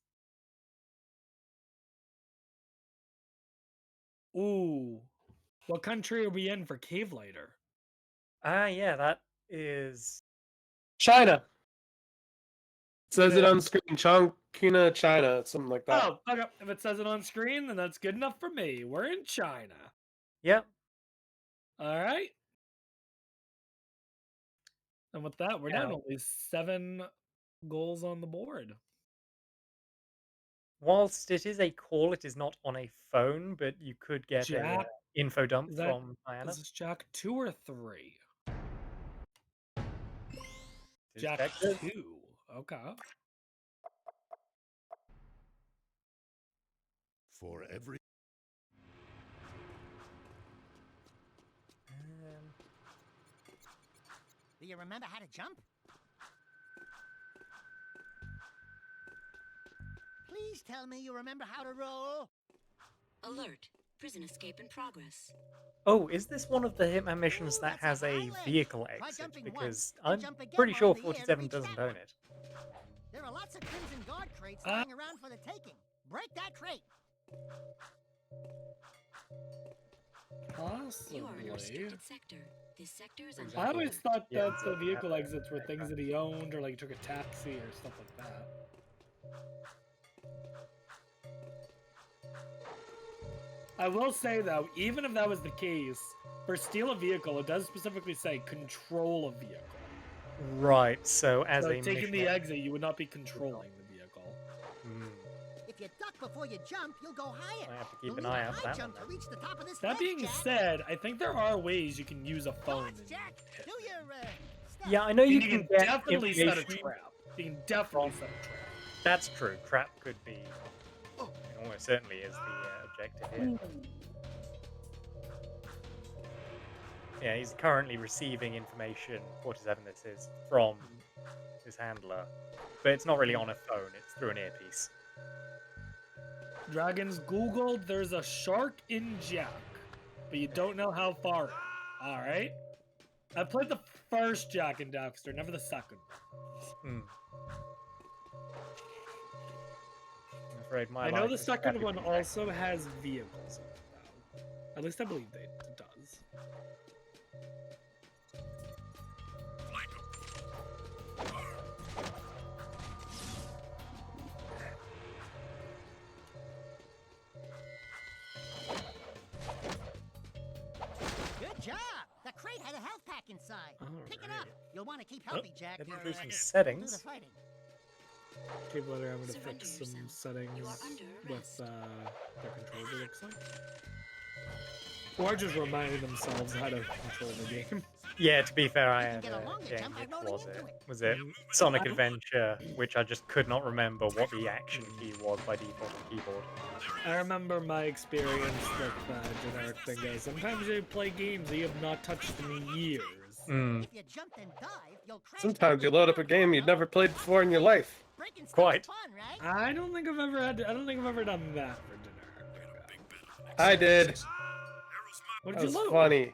Ooh. What country are we in for CaveL1ghter? Ah, yeah, that is... China! It says it on screen. Chongqing, China, something like that. Oh, okay. If it says it on screen, then that's good enough for me. We're in China. Yep. All right. And with that, we're down Yeah. only 7 goals on the board. Whilst it is a call, it is not on a phone, but you could get a Jack, info dump is that- from Diana. Is this Jack 2 or 3? Is Jack Jack good? 2. Okay. For every Do you remember how to jump? Please tell me you remember how to roll. Alert. Prison escape in progress. Oh, is this one of the Hitman missions Ooh, that that's a has a highway. vehicle Try exit? jumping Because once, I'm and jump again pretty while sure in the air to 47 reach doesn't that own one. it. There are lots of Crimson Guard crates lying around for the taking. Break that crate. Possibly. You are in a restricted sector. This sector is under I always thought Yeah, that so the vehicle that- exits were things that he owned or like took a taxi or stuff like that. I will say though, even if that was the case, for steal a vehicle, it does specifically say control a vehicle. Right, so as So a taking mission the exit, you would not be controlling the vehicle. Hmm. If you duck before you jump, you'll go higher. I have to keep You'll an need eye a out for high that one jump to then. reach the top of this That ledge, being Jack. said, I think there are ways you can use a phone. Come on, Jack. Do your stuff. Yeah, I know you You can can get definitely set a information. trap. You can definitely From- set a trap. That's true. Trap could be... It almost certainly is the objective here. Yeah, he's currently receiving information, 47 this is, from his handler. But it's not really on a phone, it's through an earpiece. Dragons Googled there's a shark in Jack, but you don't know how far in. Alright? I played the first Jack and Daxter, never the second. Hmm. I'm afraid my I know life the is second crappy one with that. also has vehicles in it, though. At least I believe it does. inside. Pick it up. Alright. You'll want to keep healthy, Jack. Heading or, through some do the settings. fighting. CaveL1ghter, I'm gonna Surrender fix some yourself. settings You are under with arrest. their controller, looks like. Or just reminding themselves how to control the game. Yeah, to be fair, I You can had get a a longer game. jump by Which rolling was into it? it. Was it I Sonic don't- Adventure, which I just could not remember what the action key was by default on the keyboard. I remember my experience with generic bingo. Sometimes you play games that you have not touched in years. Mm, If you jump and dive, you'll crash. Sometimes you load up a game you'd never played before in your life. Breaking stuff's Quite. fun, right? I don't think I've ever done that for generic bingo. I did. What That did was you load? funny.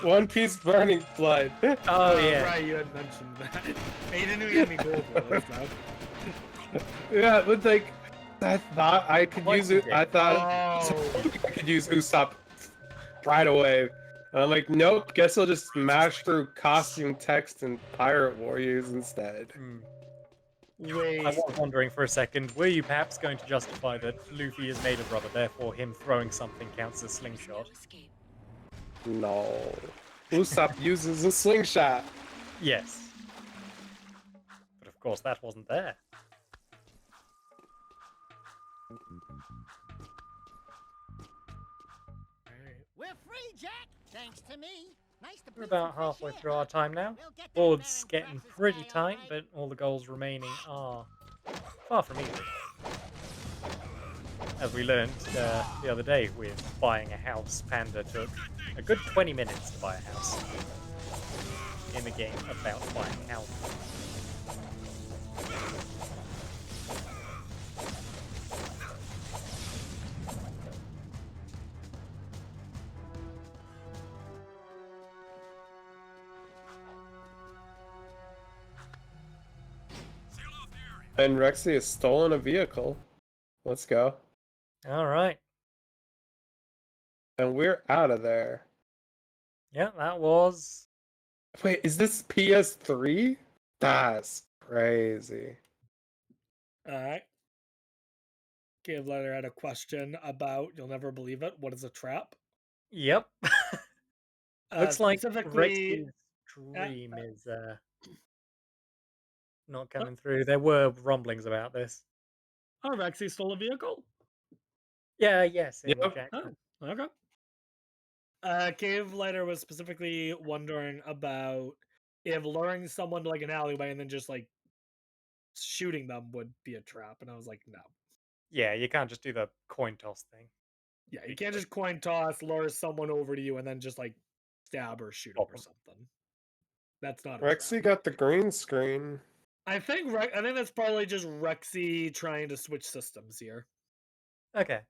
One Piece Burning Blood. Oh, yeah. Right, you had mentioned that. Hey, you didn't even get any gold bullets, though. Yeah, but like, I thought I could Like use you it. did. I thought Oh. I could use Usopp right away. And I'm like, nope. Guess I'll just smash through costume text and pirate warriors instead. Mm. Wait. I was wondering for a second, were you perhaps going to justify that Luffy is made of rubber, therefore him throwing something counts as There's no slingshot? escape. No, Usopp uses a slingshot. Yes. But of course, that wasn't there. We're free, Jack. Thanks to me. Nice to We're breathe some about fresh halfway air, through huh? our time now. We'll get that Board's Baron getting Praxis pretty guy all tight, right. but all the goals remaining are far from easy. As we learned the other day with buying a house, Panda took a good 20 minutes to buy a house in the game about buying houses. And Rexy has stolen a vehicle. Let's go. All right. And we're out of there. Yeah, that was... Wait, is this PS3? That's crazy. Alright. CaveL1ghter had a question about, you'll never believe it, what is a trap? Yep. Looks like specifically, Rexy's dream is not coming through. There were rumblings about this. oh, Rexy stole a vehicle? Yeah, yes, in Yep. Jackson. Oh, okay. CaveL1ghter was specifically wondering about if luring someone to like an alleyway and then just like shooting them would be a trap, and I was like, no. Yeah, you can't just do the coin toss thing. Yeah, you can't just coin toss, lure someone over to you, and then just like stab or shoot them or something. That's not a trap. Rexy got the green screen. I think that's probably just Rexy trying to switch systems here. Okay.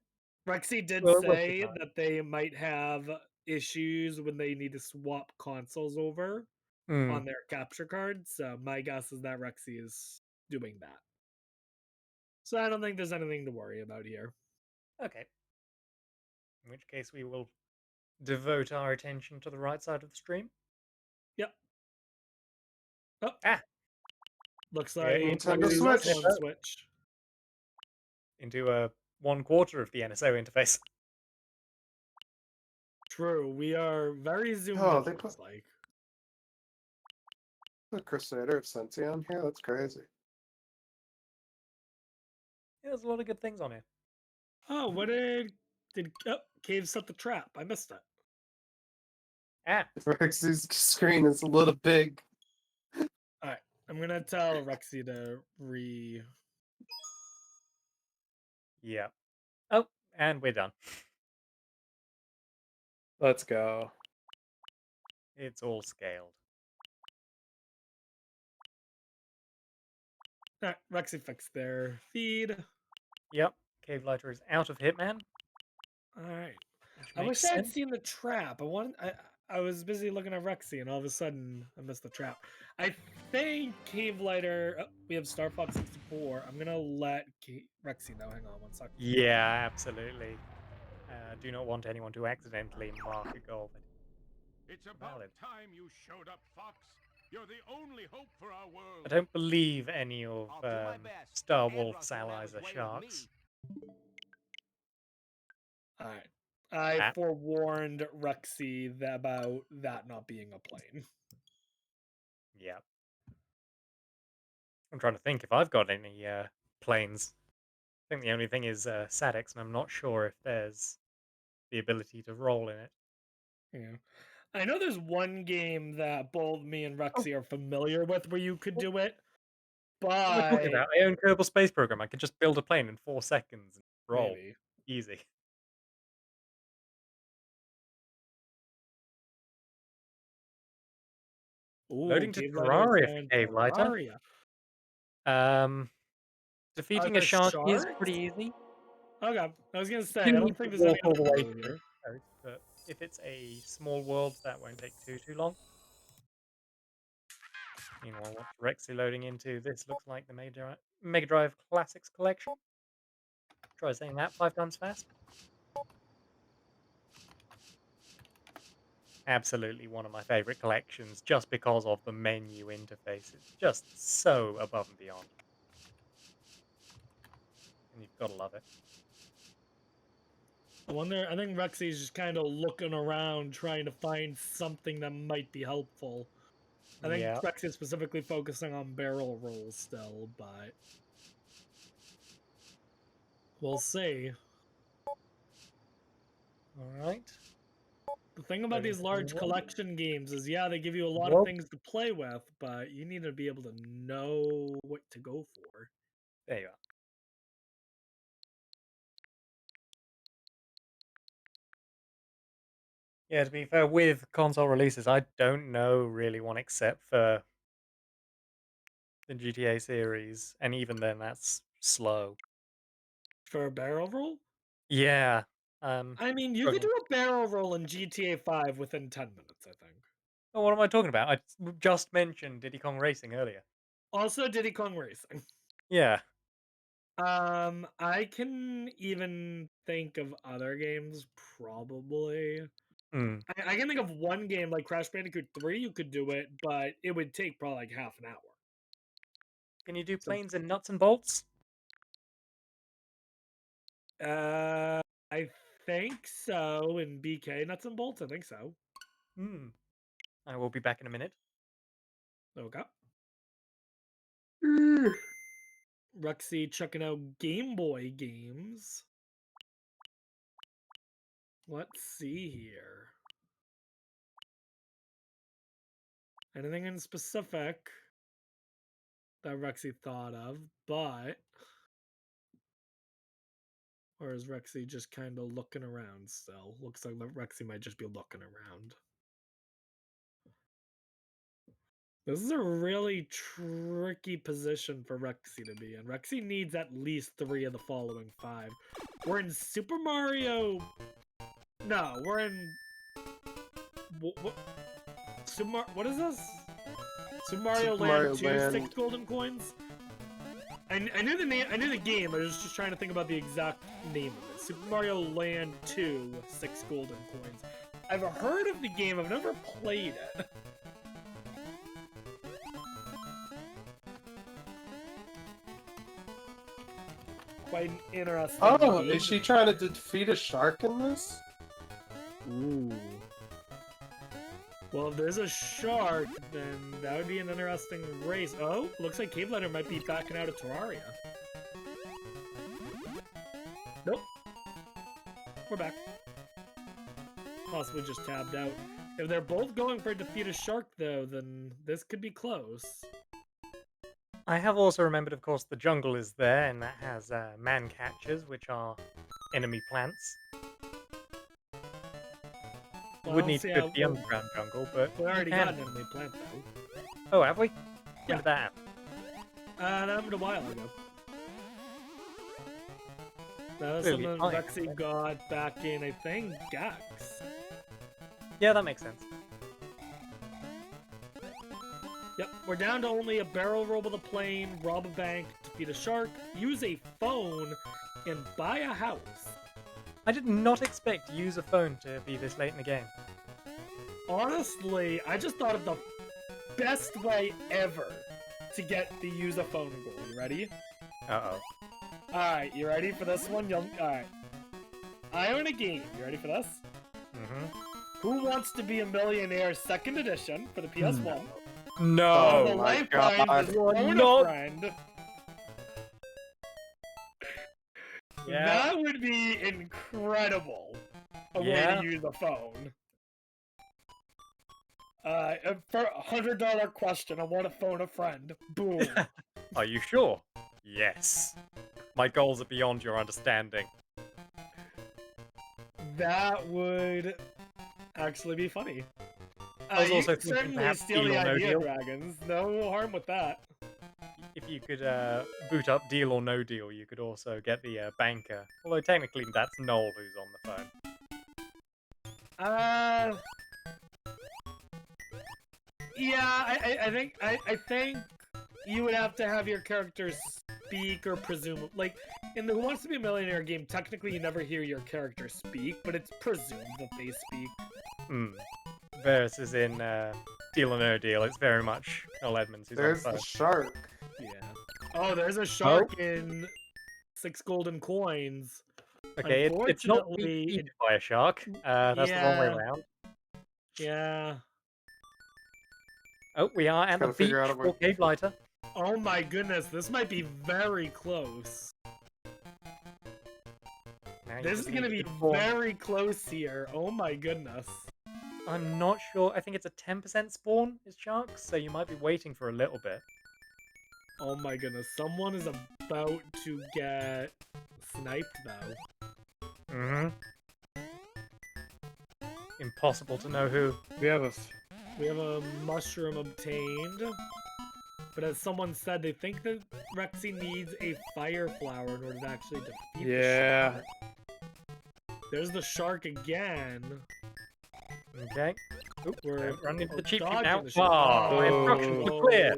Rexy did Well, it was say good. that they might have issues when they need to swap consoles over Mm, on their capture cards. So my guess is that Rexy is doing that. So I don't think there's anything to worry about here. okay. In which case we will devote our attention to the right side of the stream. Yep. Oh. Ah! Looks Yeah, like Nintendo Rexy's Switch. also on Switch. Into a 1/4 of the NSO interface. True, we are very zoomed Oh, in, they looks put- like. The Crusader of Sensi on here? That's crazy. Yeah, there's a lot of good things on here. Oh, what did Cave set the trap? I missed it. Ah! Rexy's screen is a little big. Alright, I'm gonna tell Rexy to Yeah. Oh, and we're done. Let's go. It's all scaled. Alright, Rexy fixed their feed. Yep. CaveL1ghter is out of Hitman. Alright. Which I makes wish I had sense. seen the trap. I was busy looking at Rexy and all of a sudden I missed the trap. I think CaveL1ghter, we have Star Fox 64. I'm gonna let Rexy know. Hang on one second. Yeah, absolutely. Do not want anyone to accidentally mark a goal. It's about Valid. time you showed up, Fox. You're the only hope for our world. I don't believe any of I'll do my best. Star Ed Wolf's Russell allies ran are away with sharks. me. Alright. I Ah. forewarned Rexy about that not being a plane. Yeah. I'm trying to think if I've got any planes. I think the only thing is Sadix, and I'm not sure if there's the ability to roll in it. Yeah. I know there's one game that both me and Oh. Rexy are familiar with where you could do it, What am I talking but about? I own Kerbal Space Program. I could just build a plane in 4 seconds and roll. maybe. Easy. Ooh, Loading to CaveL1ghter is Terraria going for CaveL1ghter. Terraria. Defeating a the shark is sharks? pretty easy. Okay, I was gonna say, You I need don't to think there's any walk all the way other through here. the coast, but if it's a small world, that won't take too long. Meanwhile, what's Rexy loading into? This looks like the Mega Drive Classics collection. Try saying that 5 times fast. Absolutely one of my favorite collections, just because of the menu interface. It's just so above and beyond. And you've got to love it. I think Rexy's just kind of looking around trying to find something that might be helpful. I think Yeah. Rexy's specifically focusing on barrel rolls still, but we'll see. Alright. The thing about Loading these large one. collection games is, yeah, they give you a lot of Whoa. things to play with, but you need to be able to know what to go for. There you are. Yeah, to be fair, with console releases, I don't know really one except for the GTA series, and even then, that's slow. For a barrel roll? Yeah. I mean, you could Struggling. do a barrel roll in GTA 5 within 10 minutes, I think. Oh, what am I talking about? I just mentioned Diddy Kong Racing earlier. Also, Diddy Kong Racing. Yeah. I can even think of other games, probably. Hmm. I can think of one game like Crash Bandicoot 3, you could do it, but it would take probably like half an hour. Can you do So, planes and nuts and bolts? I think so in BK Nuts and Bolts. I think so. Hmm. I will be back in a minute. Okay. Rexy checking out Game Boy games. Let's see here. Anything in specific that Rexy thought of, but or is Rexy just kind of looking around still? Looks like Rexy might just be looking around. This is a really tricky position for Rexy to be in. Rexy needs at least 3 of the following 5. We're in Super Mario... No, we're in... What is this? Super Mario Super Land Mario 2, Land. 6 golden coins? I knew the name. I knew the game. I was just trying to think about the exact name of it. Super Mario Land 2, 6 golden coins. I've heard of the game. I've never played it. Quite an interesting Oh, game. is she trying to defeat a shark in this? Ooh. Well, if there's a shark, then that would be an interesting race. Oh, looks like CaveL1ghter might be backing out of Terraria. Nope. We're back. Possibly just tabbed out. If they're both going for defeat a shark, though, then this could be close. I have also remembered, of course, the jungle is there, and that has man catchers, which are enemy plants. You Well, would I don't need see to go how... to the underground jungle, but We already you got can. an enemy plant, though. Oh, have we? When Yeah. did that happen? That happened a while ago. That was Clearly something fine, Rexy got back in, I think, Gax. Yeah, that makes sense. Yep, we're down to only a barrel roll with a plane, rob a bank, defeat a shark, use a phone, and buy a house. I did not expect to use a phone to be this late in the game. Honestly, I just thought of the best way ever to get the use a phone goal. You ready? Uh-oh. Alright, you ready for this one? Alright. I own a game. You ready for this? Mm-hmm. Who Wants to Be a Millionaire Second Edition for the PS1? No. The my Lifelines God. is You are Phone not- a Friend. Yeah. That would be incredible. A way Yeah. to use a phone. For $100 question, I want to phone a friend. Boom. Are you sure? Yes. My goals are beyond your understanding. That would actually be funny. I was You also can thinking certainly perhaps steal Deal the or No idea, Deal. Dragons. No harm with that. If you could boot up Deal or No Deal, you could also get the banker. Although technically that's Noel who's on the phone. Yeah, I think you would have to have your characters speak or presume. Like in the Who Wants to Be a Millionaire game, technically you never hear your character speak, but it's presumed that they speak. Versus in Deal or No Deal, it's very much Noel Edmonds who's There's on the the phone. shark. Yeah. Oh, there's a shark in 6 golden coins. Okay, it's not being Unfortunately, eaten by a shark. That's the wrong way yeah. around. Yeah. Oh, we are at the Gotta beach figure out a for way- CaveL1ghter. Oh my goodness, this might be very close. Now you This just is gonna need be to form- very close here. Oh my goodness. I'm not sure. I think it's a 10% spawn is sharks, so you might be waiting for a little bit. Oh my goodness. Someone is about to get sniped though. Mm-hmm. Impossible to know who. We have a mushroom obtained. But as someone said, they think that Rexy needs a fire flower in order to actually defeat Yeah. the shark. There's the shark again. Okay. Oop, We're don't run into the cheap dodging now. the shark. Ah, my instructions were clear.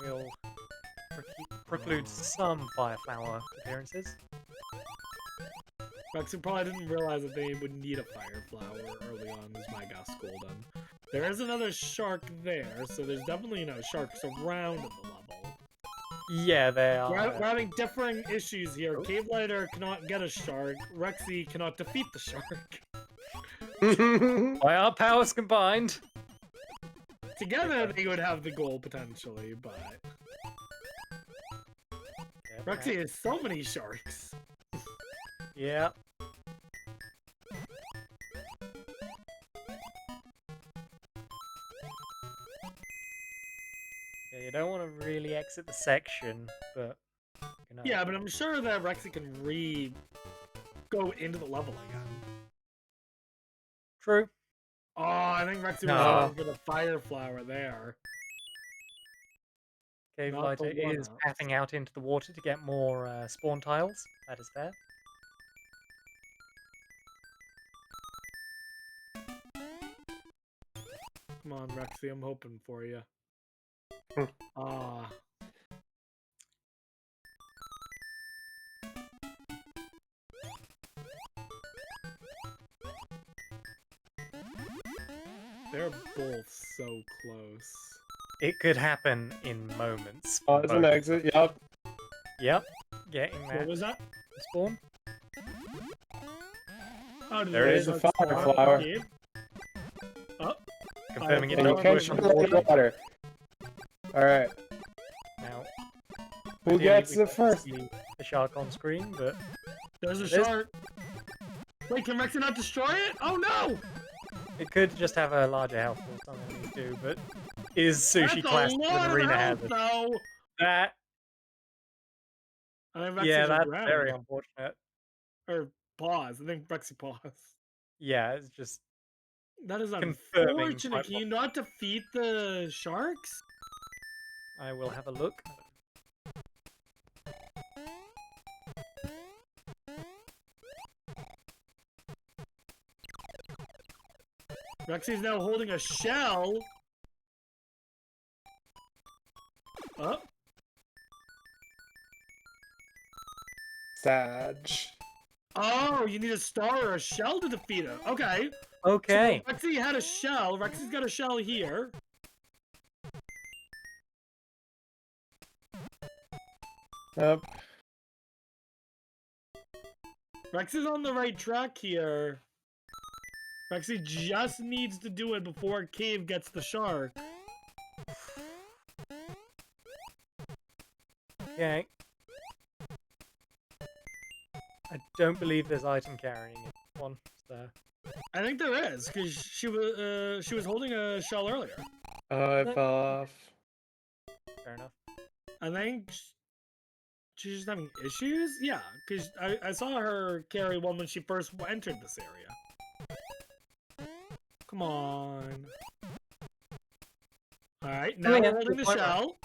We'll preclude some fire flower appearances. Rexy probably didn't realize that they would need a fire flower early on, is my guess, Golden. There is another shark there, so there's definitely, sharks around in the level. Yeah, they are. We're having differing issues here. CaveL1ghter cannot get a shark. Rexy cannot defeat the shark. By our powers combined. Together, they would have the goal potentially, but Yeah, Rexy has so many sharks. Yeah. Yeah, you don't want to really exit the section, but you know. Yeah, but I'm sure that Rexy can go into the level again. True. Oh, I think Rexy No. was looking for the fire flower there. Not the CaveL1ghter is one-up. pathing out into the water to get more spawn tiles. That is fair. Come on, Rexy, I'm hoping for you. Ah. They're both so close. It could happen in moments. Oh, there's an both. exit. Yep. Yep. Getting What that was that? spawn. Oh, There is a fire flower. Oh, Confirming it Fire And you not flower. catch push it on in the water. Alright. now. Who Ideally, gets we'd it like to first? see the shark on screen, but there's a There's- shark. Wait, can Rexy not destroy it? Oh no! it could just have a larger health or something we do, but is sushi That's classed a as lot an of arena health, hazard? though. That I think Rexy's yeah, that's around. very unfortunate. Or pause. I think Rexy pause. Yeah, it's just That is Confirming unfortunate. quite Can you not defeat the sharks? I will have a look. Rexy's now holding a shell. Oh, Sag. oh, you need a star or a shell to defeat it. Okay. Okay. So Rexy had a shell. Rexy's got a shell here. Yep. Rexy's on the right track here. Rexy just needs to do it before Cave gets the shark. Okay. I don't believe there's item carrying in this one, so... I think there is, because she was holding a shell earlier. Oh, I fell off. Fair enough. I think she's just having issues? Yeah, because I saw her carry one when she first entered this area. Come on. Alright, now we're holding the shell.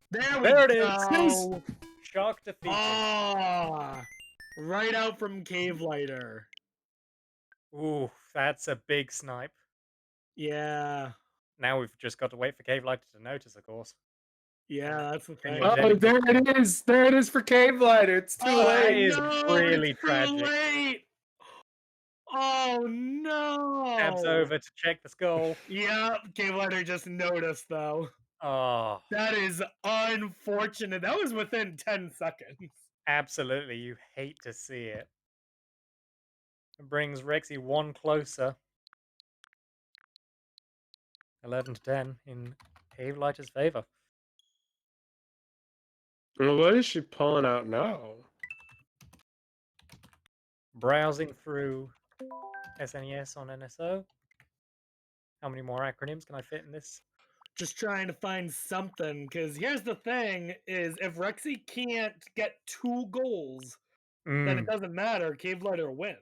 There it is! go! Shark defeated. Ah! Right out from CaveL1ghter. Ooh, that's a big snipe. Yeah. Now we've just got to wait for CaveL1ghter to notice, of course. Yeah, that's the thing. you're Oh, there it is! There it is for CaveL1ghter. It's too That late. is really it's tragic. too late! Oh no! Tabs over to check the skull. Yeah, CaveL1ghter just noticed though. Oh, That is unfortunate. That was within 10 seconds. absolutely. You hate to see it. It brings Rexy one closer. 11 to 10 in CaveL1ghter's favor. Well, what is she pulling out now? Browsing through SNES on NSO. How many more acronyms can I fit in this? Just trying to find something, because here's the thing, is if Rexy can't get 2 goals, then it doesn't matter, CaveL1ghter wins.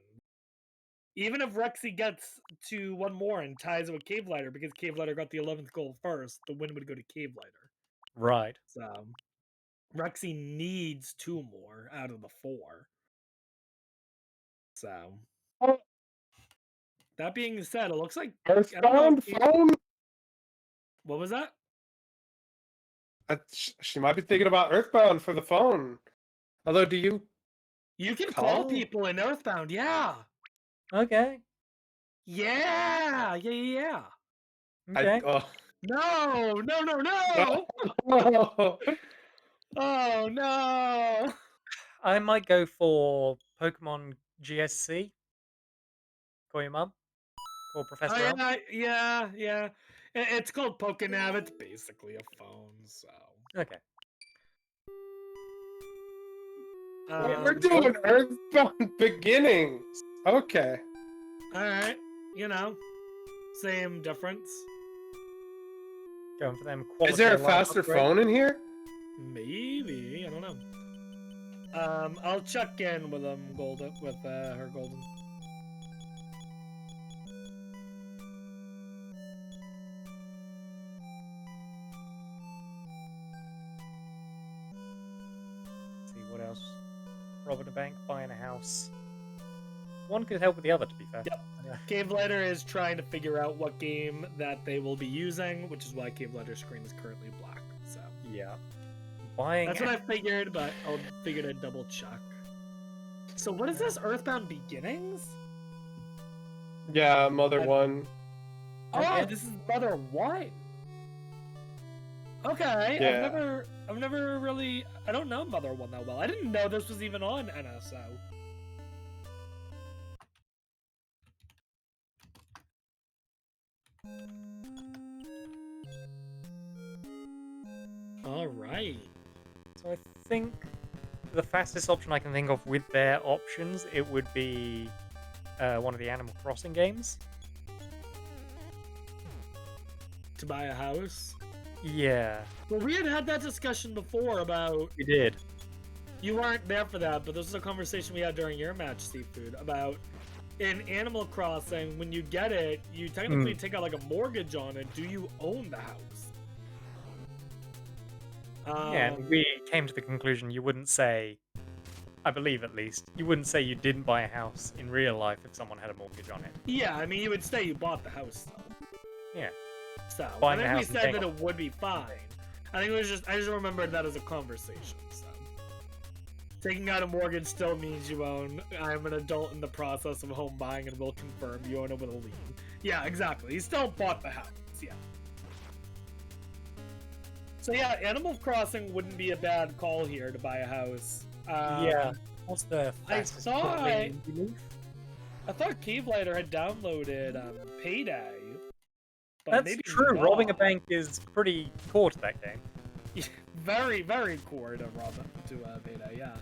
Even if Rexy gets to 1 more and ties it with CaveL1ghter, because CaveL1ghter got the 11th goal first, the win would go to CaveL1ghter. Right. So, Rexy needs 2 more out of the 4. So, that being said, it looks like... Earthbound phone? What was that? She might be thinking about Earthbound for the phone. Although, do you... You can call people in Earthbound, yeah! Okay. Yeah! Okay. No! Oh no! I might go for Pokemon GSC. Call your mum. Call Professor Elm. Yeah. It's called Pokenav. It's basically a phone, so. Okay. We're doing Earthbound beginnings. Okay. Alright. Same difference. Going for them. Is there a quality of life faster upgrade. phone in here? Maybe. I don't know. I'll check in with her Golden. Let's see what else. Robbing a bank, buying a house. One could help with the other, to be fair. Yep. Yeah. CaveL1ghter is trying to figure out what game that they will be using, which is why CaveL1ghter's screen is currently black. So Yeah. Buying. that's what I figured, but I'll figure to double check. So what is this Earthbound Beginnings? Yeah, Mother 1. Oh, this is Mother 1. Okay, Yeah. I've never really, I don't know Mother 1 that well. I didn't know this was even on NSO. All right. So I think the fastest option I can think of with their options, it would be one of the Animal Crossing games. To buy a house? Yeah. Well, we had that discussion before about... We did. You weren't there for that, but this is a conversation we had during your match, Seafood, about in Animal Crossing, when you get it, you technically take out like a mortgage on it. Do you own the house? Yeah, and we came to the conclusion you wouldn't say, I believe at least, you wouldn't say you didn't buy a house in real life if someone had a mortgage on it. Yeah, I mean, you would say you bought the house, though. Yeah. So, Buying I a think we house and said paying that off. it would be fine. I think it was just, I just remembered that as a conversation, so. Taking out a mortgage still means you own. I'm an adult in the process of home buying and will confirm you own it with a lien. Yeah, exactly. He still bought the house, yeah. Yeah. So, Buying a house and paying off the mortgage. I think it was just, I just remembered that as a conversation, so. Taking out a mortgage still means you own. I'm an adult in the process of home buying and will confirm you own it with a lien. Yeah, exactly. He still bought the house, yeah. So yeah, Animal Crossing wouldn't be a bad call here to buy a house. Yeah. What's the I fastest thought crawling indie move? CaveL1ghter had downloaded Payday, but That's maybe true. not. Robbing a bank is pretty core to that game. Very, very core to Payday. Yeah.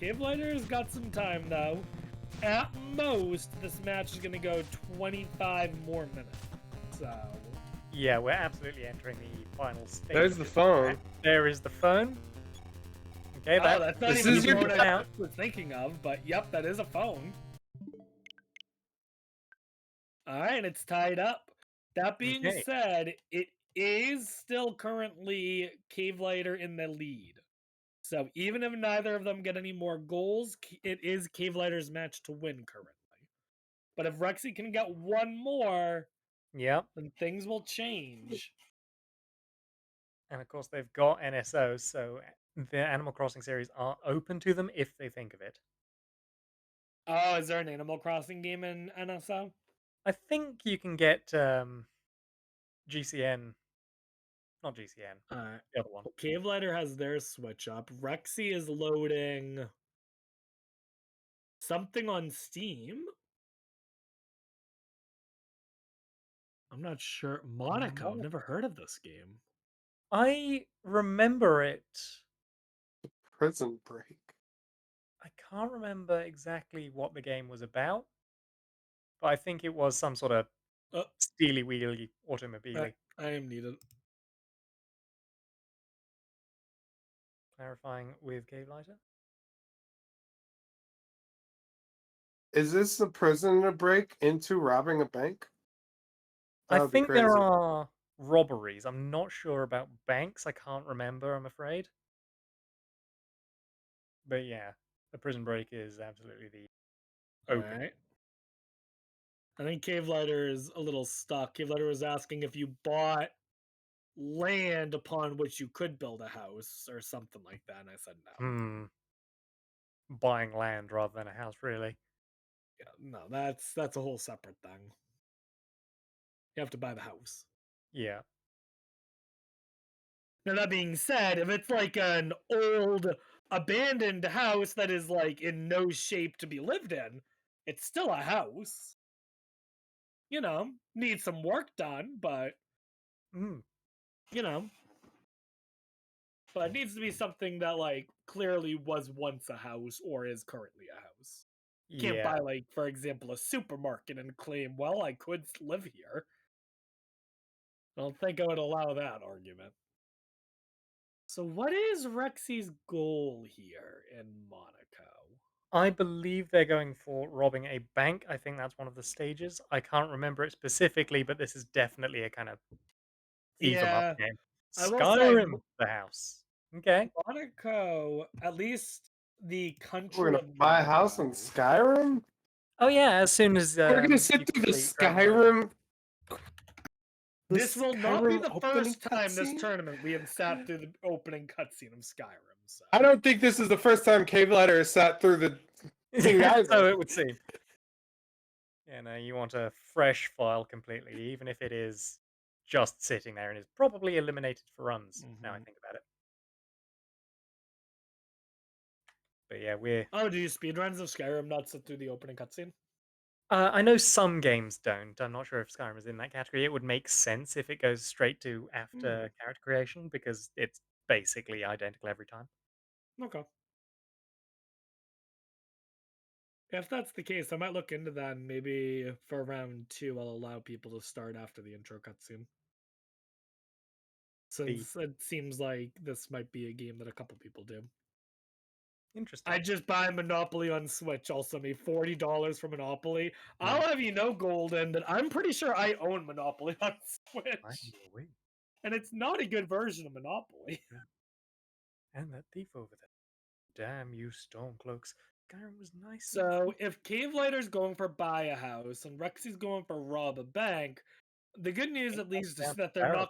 CaveL1ghter's got some time though. At most, this match is gonna go 25 more minutes. So. Yeah, we're absolutely entering the final stage. There's the phone. There is the phone. Okay, Oh, that's not this even is the your phone I out. was thinking of, but yep, that is a phone. Alright, it's tied up. That being Okay. said, it is still currently CaveL1ghter in the lead. So even if neither of them get any more goals, it is CaveL1ghter's match to win currently. But if Rexy can get one more, Yep. then things will change. And of course, they've got NSO, so the Animal Crossing series are open to them if they think of it. Oh, is there an Animal Crossing game in NSO? I think you can get GCN, not GCN, Alright. the other one. CaveL1ghter has their switch up. Rexy is loading something on Steam. I'm not sure. Monaco. I've never heard of this game. I remember it. Prison Break. I can't remember exactly what the game was about, but I think it was some sort of steely wheely automobile. I am needed. Clarifying with CaveL1ghter. Is this a prisoner break into robbing a bank? That I would be think there crazy. are robberies. I'm not sure about banks. I can't remember, I'm afraid. But yeah, the prison break is absolutely the opening. Alright. I think CaveL1ghter is a little stuck. CaveL1ghter was asking if you bought land upon which you could build a house or something like that, and I said no. Buying land rather than a house, really. Yeah, no, that's a whole separate thing. You have to buy the house. Yeah. Now that being said, if it's like an old abandoned house that is like in no shape to be lived in, it's still a house. You know, needs some work done, but you know, but it needs to be something that like clearly was once a house or is currently a house. Can't Yeah. buy like, for example, a supermarket and claim, well, I could live here. I don't think I would allow that argument. So what is Rexy's goal here in Monaco? I believe they're going for robbing a bank. I think that's one of the stages. I can't remember it specifically, but this is definitely a kind of thief 'em up Yeah, game. I will say Skyrim, the house. Okay. Monaco, at least the We're country gonna of buy a house in Monaco. Skyrim? Oh yeah, as soon as We're gonna you sit through the complete Dragon Skyrim. This will not be Skyrim the opening first time this cutscene? tournament we have sat through the opening cutscene of Skyrim. So. I don't think this is the first time CaveL1ghter has sat through the thing either. So it would seem. Yeah, no, you want a fresh file completely, even if it is just sitting there and is probably eliminated for runs. Now I think about it. But yeah, we're. Oh, do you speedruns of Skyrim not sit through the opening cutscene? I know some games don't. I'm not sure if Skyrim is in that category. It would make sense if it goes straight to after character creation because it's basically identical every time. Okay. If that's the case, I might look into that and maybe for round 2 I'll allow people to start after the intro cutscene. Since it seems like this might be a game that a couple people do. Interesting. I just buy Monopoly on Switch, also me $40 for Monopoly. I'll have you know, Golden, that I'm pretty sure I own Monopoly on Switch. And it's not a good version of Monopoly. And that thief over there. Damn you, Stormcloaks. Skyrim was nice. So if CaveL1ghter's going for buy a house and Rexy's going for rob a bank, the good news at least is that they're not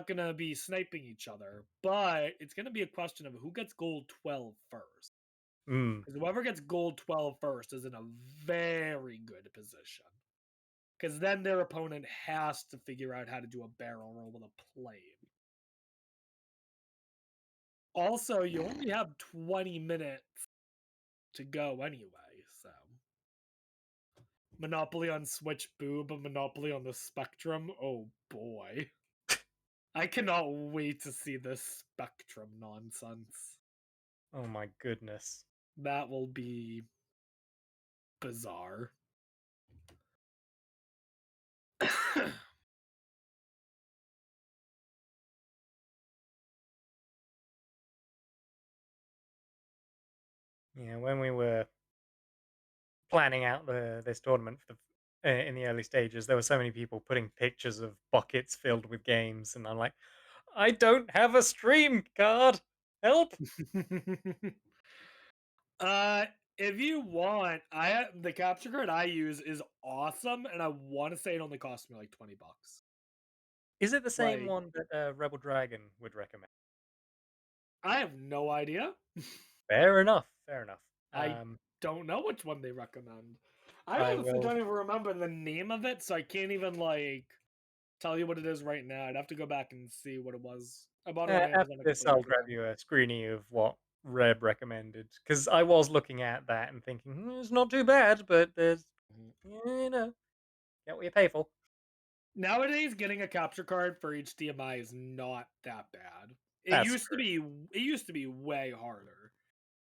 gonna be sniping each other. But it's gonna be a question of who gets gold 12 first. Because whoever gets gold 12 first is in a very good position. because then their opponent has to figure out how to do a barrel roll with a plane. Also, you only have 20 minutes to go anyway, so. Monopoly on Switch boo, but Monopoly on the Spectrum? Oh boy. I cannot wait to see this Spectrum nonsense. Oh my goodness. That will be bizarre. Yeah, when we were planning out this tournament for in the early stages, there were so many people putting pictures of buckets filled with games, and I'm like, I don't have a stream card. Help! uh, if you want, the capture card I use is awesome, and I want to say it only cost me like $20. Is it the same Like, one that Rebel Dragon would recommend? I have no idea. Fair enough. Fair enough. I don't know which one they recommend. I Honestly will. don't even remember the name of it, so I can't even like tell you what it is right now. I'd have to go back and see what it was. I bought it on After Amazon a this, couple I'll years grab ago. you a screenie of what Reb recommended, because I was looking at that and thinking it's not too bad, but there's you know, get what you pay for. Nowadays, getting a capture card for HDMI is not that bad. It That's used to true. be. It used to be way harder,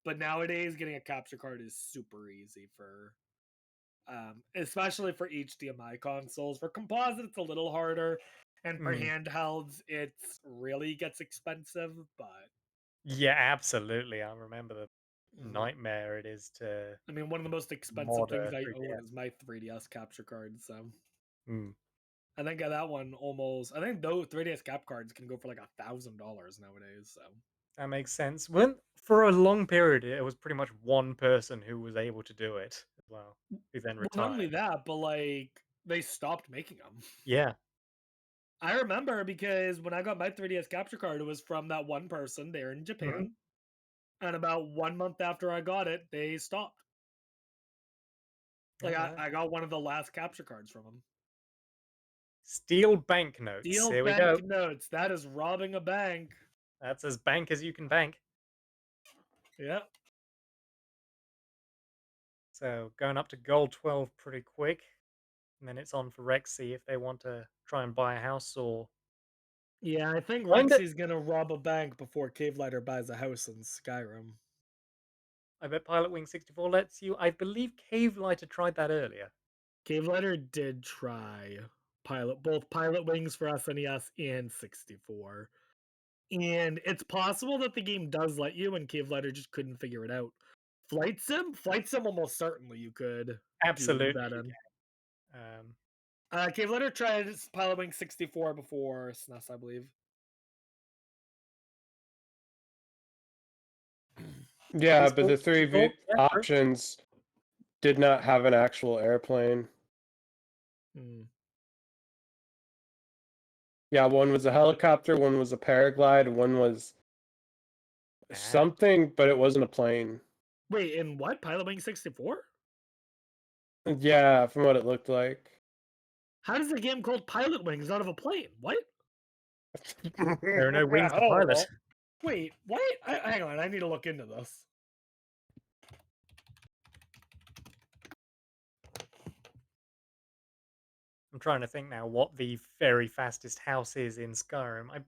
but nowadays getting a capture card is super easy for, especially for HDMI consoles. For composite, it's a little harder, and for Mm. handhelds, it really gets expensive. But Yeah, absolutely. I remember the nightmare it is to I mean, one of the most expensive mod things a I own 3DS. is my 3DS capture card. So Mm. I think that one almost. I think those 3DS cap cards can go for like $1,000 nowadays. So. That makes sense. When for a long period, it was pretty much one person who was able to do it as well, who then Well, not only retired. that, but like they stopped making them. Yeah. I remember because when I got my 3DS capture card, it was from that one person there in Mhm. Japan. And about 1 month after I got it, they stopped. Like Alright. I got one of the last capture cards from them. Steel banknotes. Steel Here we go. banknotes. That is robbing a bank. That's as bank as you can bank. Yeah. So going up to gold 12 pretty quick. And then it's on for Rexy if they want to try and buy a house or Yeah, I think find it. Rexy's gonna rob a bank before CaveL1ghter buys a house in Skyrim. I bet Pilot Wing 64 lets you. I believe CaveL1ghter tried that earlier. CaveL1ghter did try both Pilot Wings for SNES and 64. And it's possible that the game does let you, and CaveL1ghter just couldn't figure it out. Flight Sim, almost certainly you could do Absolutely that you in. can. CaveL1ghter tried Pilot Wing 64 before SNES, I believe. Yeah, but the three Peaceful, yeah, true. options did not have an actual airplane. Yeah, one was a helicopter, one was a paraglide, one was something, but it wasn't a plane. Wait, in what? Pilot Wing 64? Yeah, from what it looked like. How does a game called Pilot Wings out of a plane? What? There are no wings to pilot. Wait, what? Hang on, I need to look into this. I'm trying to think now what the very fastest house is in Skyrim. I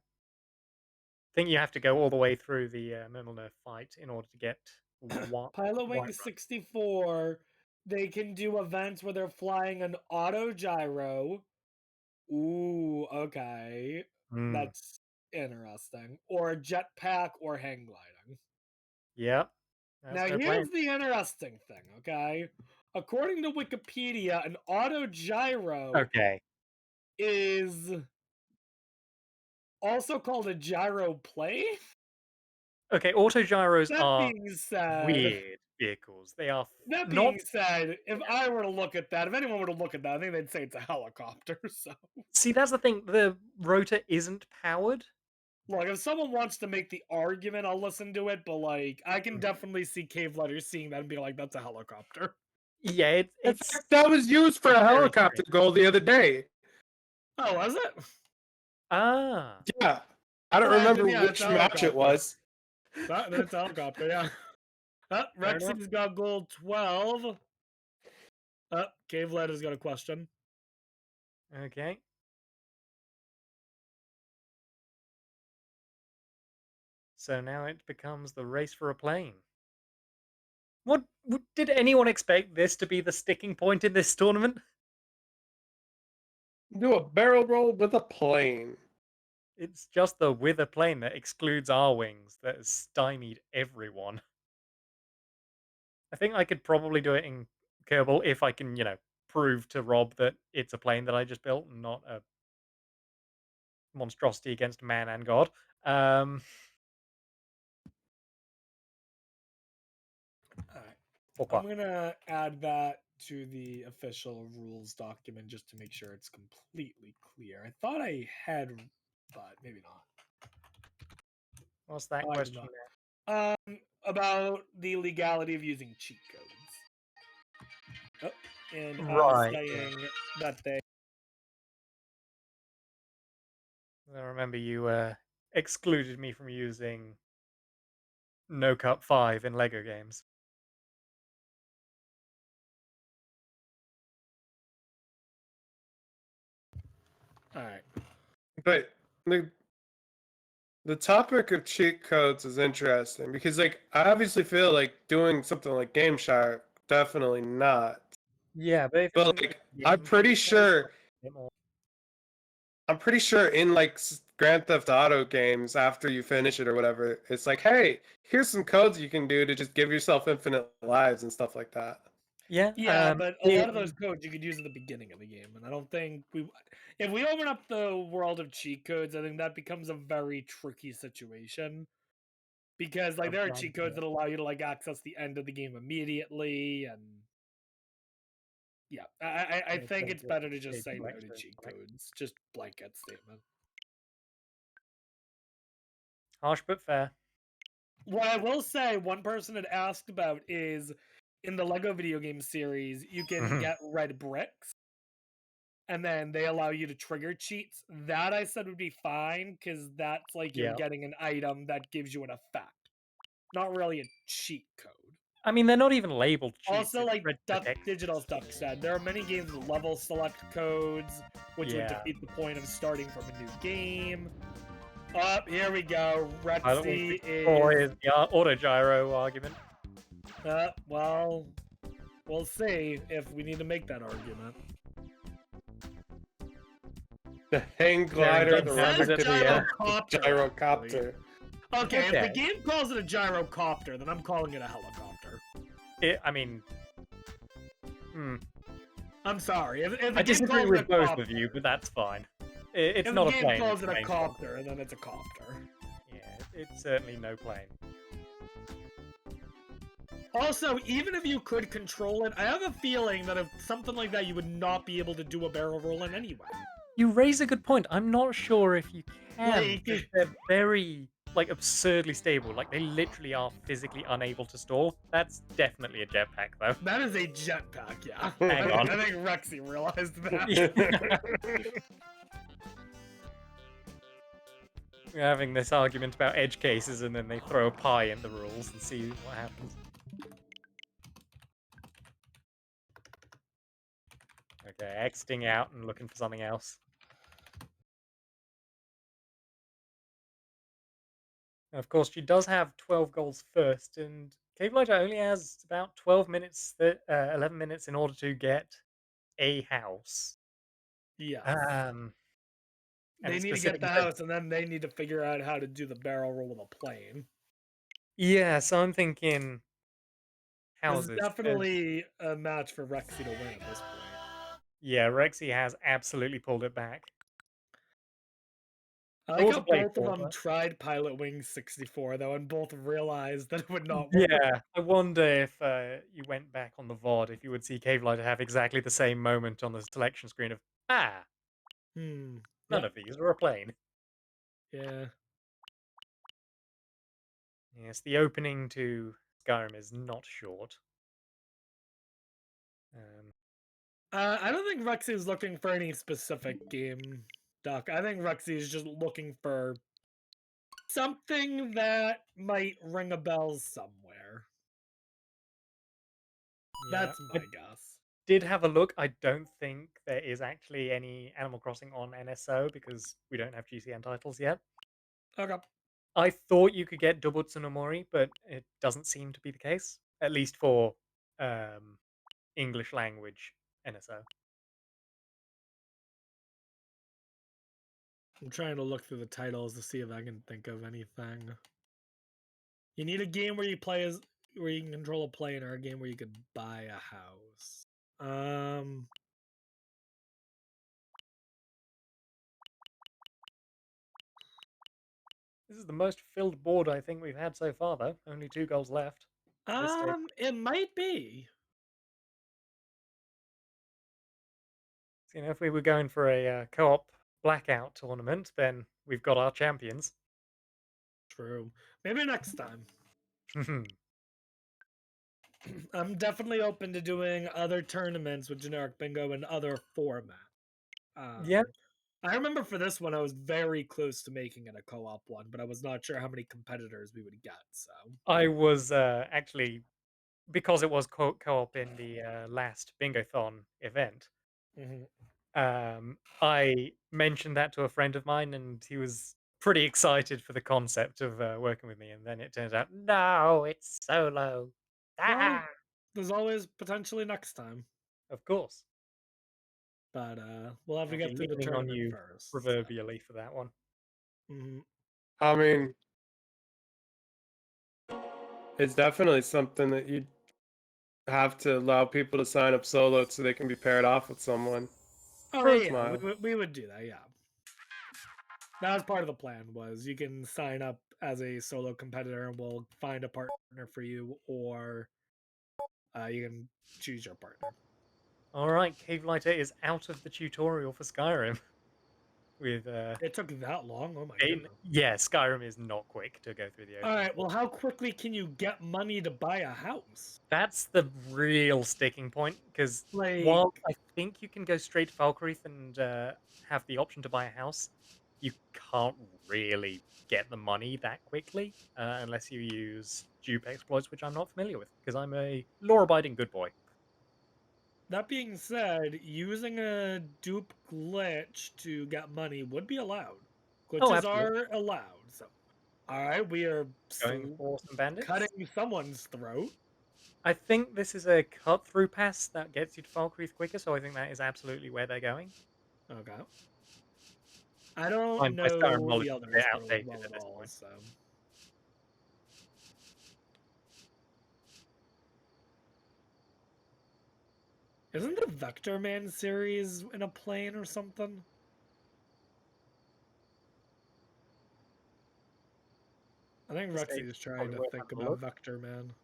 think you have to go all the way through the Mimilner fight in order to get Pilot Wing Whiterun. 64, they can do events where they're flying an auto gyro. Ooh, okay. Mm. That's interesting. Or a jetpack or hang gliding. Yep. Now, That's no plane. here's the interesting thing, okay? According to Wikipedia, an auto gyro Okay. is also called a gyroplane. Okay, autogyros That are being said, weird vehicles. They are that not. being said, if I were to look at that, if anyone were to look at that, I think they'd say it's a helicopter. So, See, that's the thing. The rotor isn't powered. look, if someone wants to make the argument, I'll listen to it. But like, I can Mhm. definitely see CaveL1ghter seeing that and being like, "That's a helicopter." Yeah, In it's fact, that was used for a very helicopter strange. goal the other day. Oh, was it? Ah, Yeah. I don't Oh, remember then, yeah, it's which a match it helicopter. was. That's a helicopter, yeah. Fair enough. Rexy's got gold 12. CaveL1ghter's got a question. Okay. So now it becomes the race for a plane. Did anyone expect this to be the sticking point in this tournament? Do a barrel roll with a plane. It's just the with a plane that excludes our wings that has stymied everyone. I think I could probably do it in Kerbal if I can, prove to Rob that it's a plane that I just built and not a monstrosity against man and God. Um, Alright. Pourquoi? I'm gonna add that to the official rules document just to make sure it's completely clear. I thought I had, but maybe not. What's that Oh, I did question not. About the legality of using cheat codes. And there? us Right. saying that they. I remember you excluded me from using No Cup 5 in Lego games. Alright. But the topic of cheat codes is interesting because, like, I obviously feel like doing something like Game Shark, definitely not. Yeah, but if it's But an like, easy I'm game, pretty sure, bit more. in like Grand Theft Auto games, after you finish it or whatever, it's like, hey, here's some codes you can do to just give yourself infinite lives and stuff like that. Yeah, Yeah, but a lot of those in- codes you could use at the beginning of the game, and I don't think if we open up the world of cheat codes, I think that becomes a very tricky situation because like of there are like, cheat codes that allow you to like access the end of the game immediately, and yeah, I it's think a it's better to big just say no to collection, cheat like, codes, just blanket statement. harsh but fair. What I will say, one person had asked about is in the Lego video game series, you can Mhm. get red bricks. And then they allow you to trigger cheats. That I said would be fine because that's like you're Yeah. getting an item that gives you an effect, not really a cheat code. I mean, they're not even labeled cheats. Also, It's like red Duck text. Digital Duck said, there are many games with level select codes, which would Yeah. defeat the point of starting from a new game. Here we go. Pilot Wing Rexy 64 is. is the auto gyro argument. Well, we'll see if we need to make that argument. The hang glider, the It says rubber gyrocopter, gyrocopter. Okay, if the Okay. game calls it a gyrocopter, then I'm calling it a helicopter. I mean, I'm sorry. If the I game disagree calls it with a both copter, of you, but that's fine. It's if not the a game plane. calls It's it a a main copter, then it's a copter. Yeah, it's certainly no plane. Also, even if you could control it, I have a feeling that if something like that, you would not be able to do a barrel roll in anyway. You raise a good point. I'm not sure if you can. Like- Because they're very, absurdly stable. Like, they literally are physically unable to stall. That's definitely a jetpack, though. That is a jetpack, yeah. Hang on. I think Rexy realized that. We're having this argument about edge cases, and then they throw a pie in the rules and see what happens. Okay, exiting out and looking for something else. Of course, she does have 12 goals first, and CaveL1ghter only has about 12 minutes, 11 minutes in order to get a house. Yes. And They it's need to get the specific- house, and then they need to figure out how to do the barrel roll with a plane. Yeah, so I'm thinking houses. This is definitely a match for Rexy to win at this point. Yeah, Rexy has absolutely pulled it back. I like Rules how are played both of for, them but- tried Pilot Wing 64, though, and both realized that it would not work. Yeah, I wonder if you went back on the VOD, if you would see CaveL1ghter have exactly the same moment on the selection screen of, none of these are a plane. Yeah. Yes, the opening to Skyrim is not short. Um, I don't think Rexy is looking for any specific game, Doc. I think Rexy is just looking for something that might ring a bell somewhere. yeah, That's I my guess. did have a look. I don't think there is actually any Animal Crossing on NSO because we don't have GCN titles yet. Okay. I thought you could get Dobutsu no Mori, but it doesn't seem to be the case, at least for um, English language NSO. I'm trying to look through the titles to see if I can think of anything. You need a game where you can control a plane, or a game where you could buy a house. This is the most filled board I think we've had so far, though. Only 2 goals left at this stage. It might be. So, if we were going for a co-op blackout tournament, then we've got our champions. True. Maybe next time. I'm definitely open to doing other tournaments with generic bingo and other formats. Yeah, I remember for this one, I was very close to making it a co-op one, but I was not sure how many competitors we would get. So I was actually, because it was co-op in the last Bingothon event. Mhm. I mentioned that to a friend of mine, and he was pretty excited for the concept of working with me. And then it turns out, no, it's solo. Well, Ah, there's always potentially next time, of course. but we'll have to I'll be get through the leaning on tournament you first. proverbially for that one. Mhm. I mean, it's definitely something that you have to allow people to sign up solo so they can be paired off with someone. Oh For a yeah, smile. we would do that. Yeah, that was part of the plan. Was you can sign up as a solo competitor, and we'll find a partner for you, or you can choose your partner. All right, CaveL1ghter is out of the tutorial for Skyrim. With It took that long. Oh my in, goodness. yeah, Skyrim is not quick to go through the All opening. right. Well, how quickly can you get money to buy a house? That's the real sticking point because Like while I think you can go straight to Falkreath and have the option to buy a house, you can't really get the money that quickly unless you use dupe exploits, which I'm not familiar with because I'm a law-abiding good boy. that being said, using a dupe glitch to get money would be allowed. Oh, Glitches absolutely. are allowed. So, all right, we are Going for some bandits. cutting someone's throat. I think this is a cut-through pass that gets you to Falkreath quicker, so I think that is absolutely where they're going. Okay. I don't My Skyrim know knowledge the is a bit others really outdated well at at this all, point. so. Isn't the Vector Man series in a plane or something? I think This Rexy stage is trying probably to worth think having a about look. Vector Man.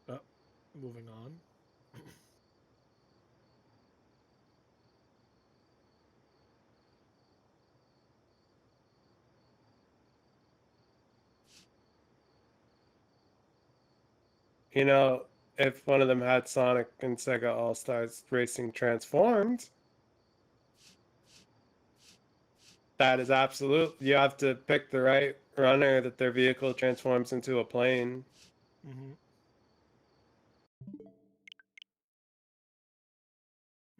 Oh, moving on. You know, if one of them had Sonic and Sega All Stars Racing transformed, that is absolute. You have to pick the right runner that their vehicle transforms into a plane. Mm-hmm.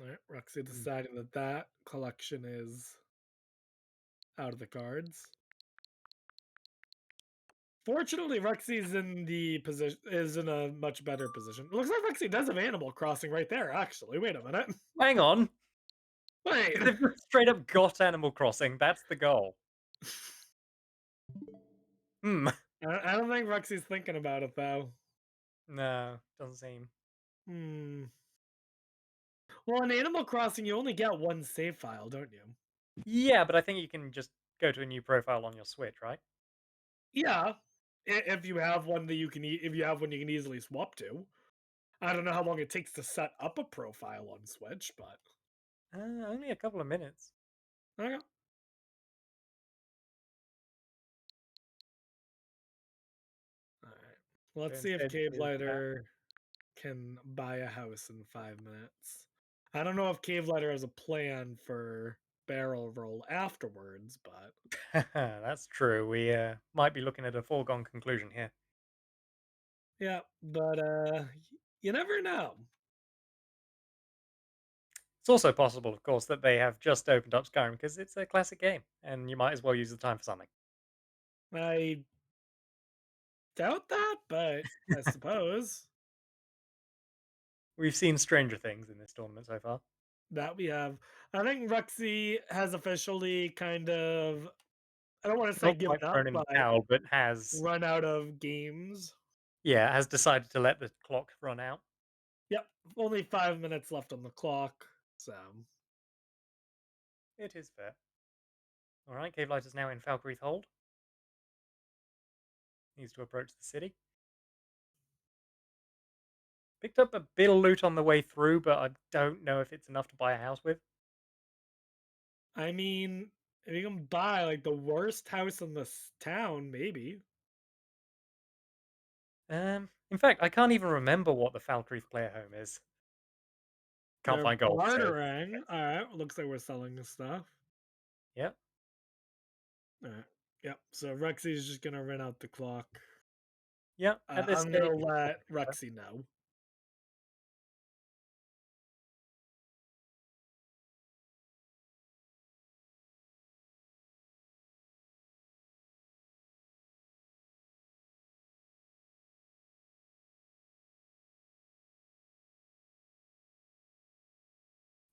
All right, Rexy deciding that that collection is out of the cards. Fortunately, Rexy's in the position is in a much better position. It looks like Rexy does have Animal Crossing right there. Actually, wait a minute. Hang on. Wait. They've just straight up got Animal Crossing. That's the goal. Hmm. I don't think Rexy's thinking about it though. No, doesn't seem. Hmm. Well, in Animal Crossing, you only get one save file, don't you? Yeah, but I think you can just go to a new profile on your Switch, right? Yeah, if you have one that you can, if you have one you can easily swap to. I don't know how long it takes to set up a profile on Switch, but Only a couple of minutes. okay. All right. Let's So see if instead is CaveL1ghter can buy a house in 5 minutes. I don't know if CaveL1ghter has a plan for barrel roll afterwards, but that's true. We might be looking at a foregone conclusion here. yeah, but you never know. It's also possible, of course, that they have just opened up Skyrim because it's a classic game, and you might as well use the time for something. I doubt that, but I suppose We've seen stranger things in this tournament so far. that we have. I think Rexy has officially kind of, I don't want to say Not given quite up, thrown in the but towel, but has run out of games. has decided to let the clock run out. Yep, only 5 minutes left on the clock, so It is fair. All right, Cave is now in Falkreath Hold. Needs to approach the city. Picked up a bit of loot on the way through, but I don't know if it's enough to buy a house with. I mean, if you can buy like the worst house in this town, maybe. In fact, I can't even remember what the Falkreath player home is. Can't They're find gold. So bartering. All right, looks like we're selling this stuff. yep. All right, yep. So Rexy's just gonna run out the clock. Yep. At this I'm stage, gonna let Rexy know.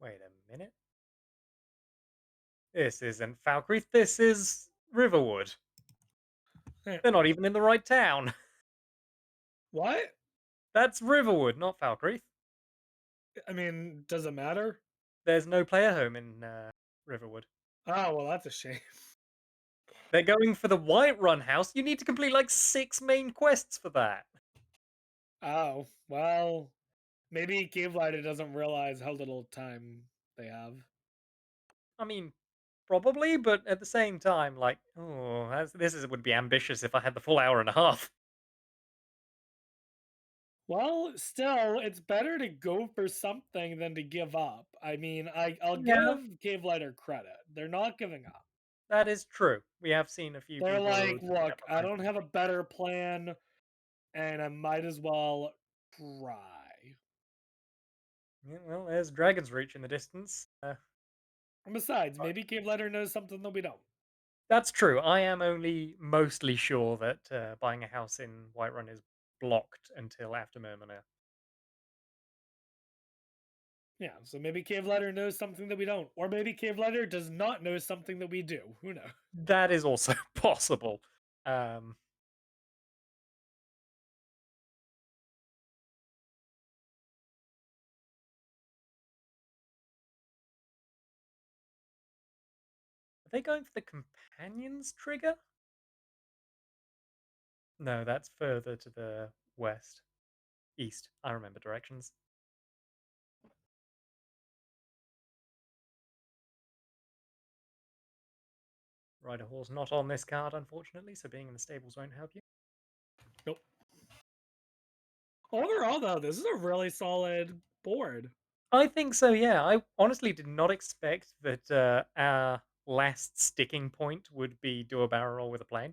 wait a minute. This isn't Falkreath. This is Riverwood. Yeah. They're not even in the right town. What? That's Riverwood, not Falkreath. I mean, does it matter? There's no player home in Riverwood. Oh well, that's a shame. They're going for the Whiterun house. You need to complete like 6 main quests for that. Oh well, maybe CaveL1ghter doesn't realize how little time they have. I mean, probably, but at the same time, like, would be ambitious if I had the full hour and a half. Well, still, it's better to go for something than to give up. I mean, I'll Yeah, give CaveL1ghter credit. They're not giving up. that is true. We have seen a few They're people like, doing that look, I behind. don't have a better plan, and I might as well try. Yeah, well, there's Dragon's Reach in the distance. And besides, maybe CaveL1ghter knows something that we don't. That's true. I am only mostly sure that buying a house in Whiterun is blocked until after Murmina. Yeah, so maybe CaveL1ghter knows something that we don't. Or maybe CaveL1ghter does not know something that we do. Who knows? That is also possible. Um, are they going for the Companions trigger? No, that's further to the west. East. I remember directions. Rider horse not on this card, unfortunately, so being in the stables won't help you. Nope. Overall, though, this is a really solid board. I think so, yeah. I honestly did not expect that our last sticking point would be do a barrel roll with a plane.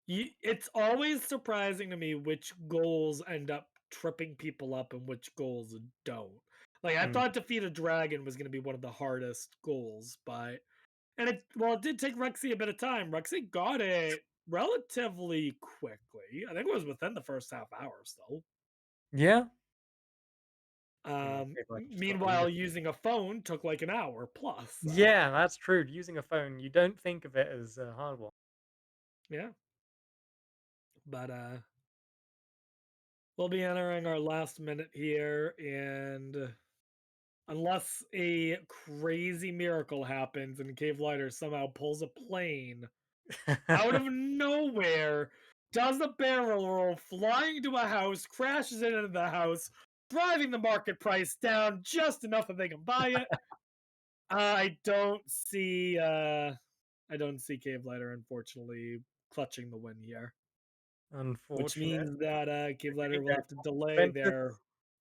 It's always surprising to me which goals end up tripping people up and which goals don't. Like I Mm. thought defeat a dragon was going to be one of the hardest goals, but it did take Rexy a bit of time. Rexy got it relatively quickly. I think it was within the first half hour still. Yeah. Maybe I just got the lead. Meanwhile, using a phone took like an hour plus. Yeah, that's true. Using a phone, you don't think of it as a hard one. Yeah. But we'll be entering our last minute here, and unless a crazy miracle happens and CaveL1ghter somehow pulls a plane out of nowhere, does a barrel roll, flying to a house, crashes into the house, driving the market price down just enough that they can buy it. I don't see CaveL1ghter unfortunately clutching the win here. which Unfortunate. means that CaveL1ghter will go have to delay Ventus. their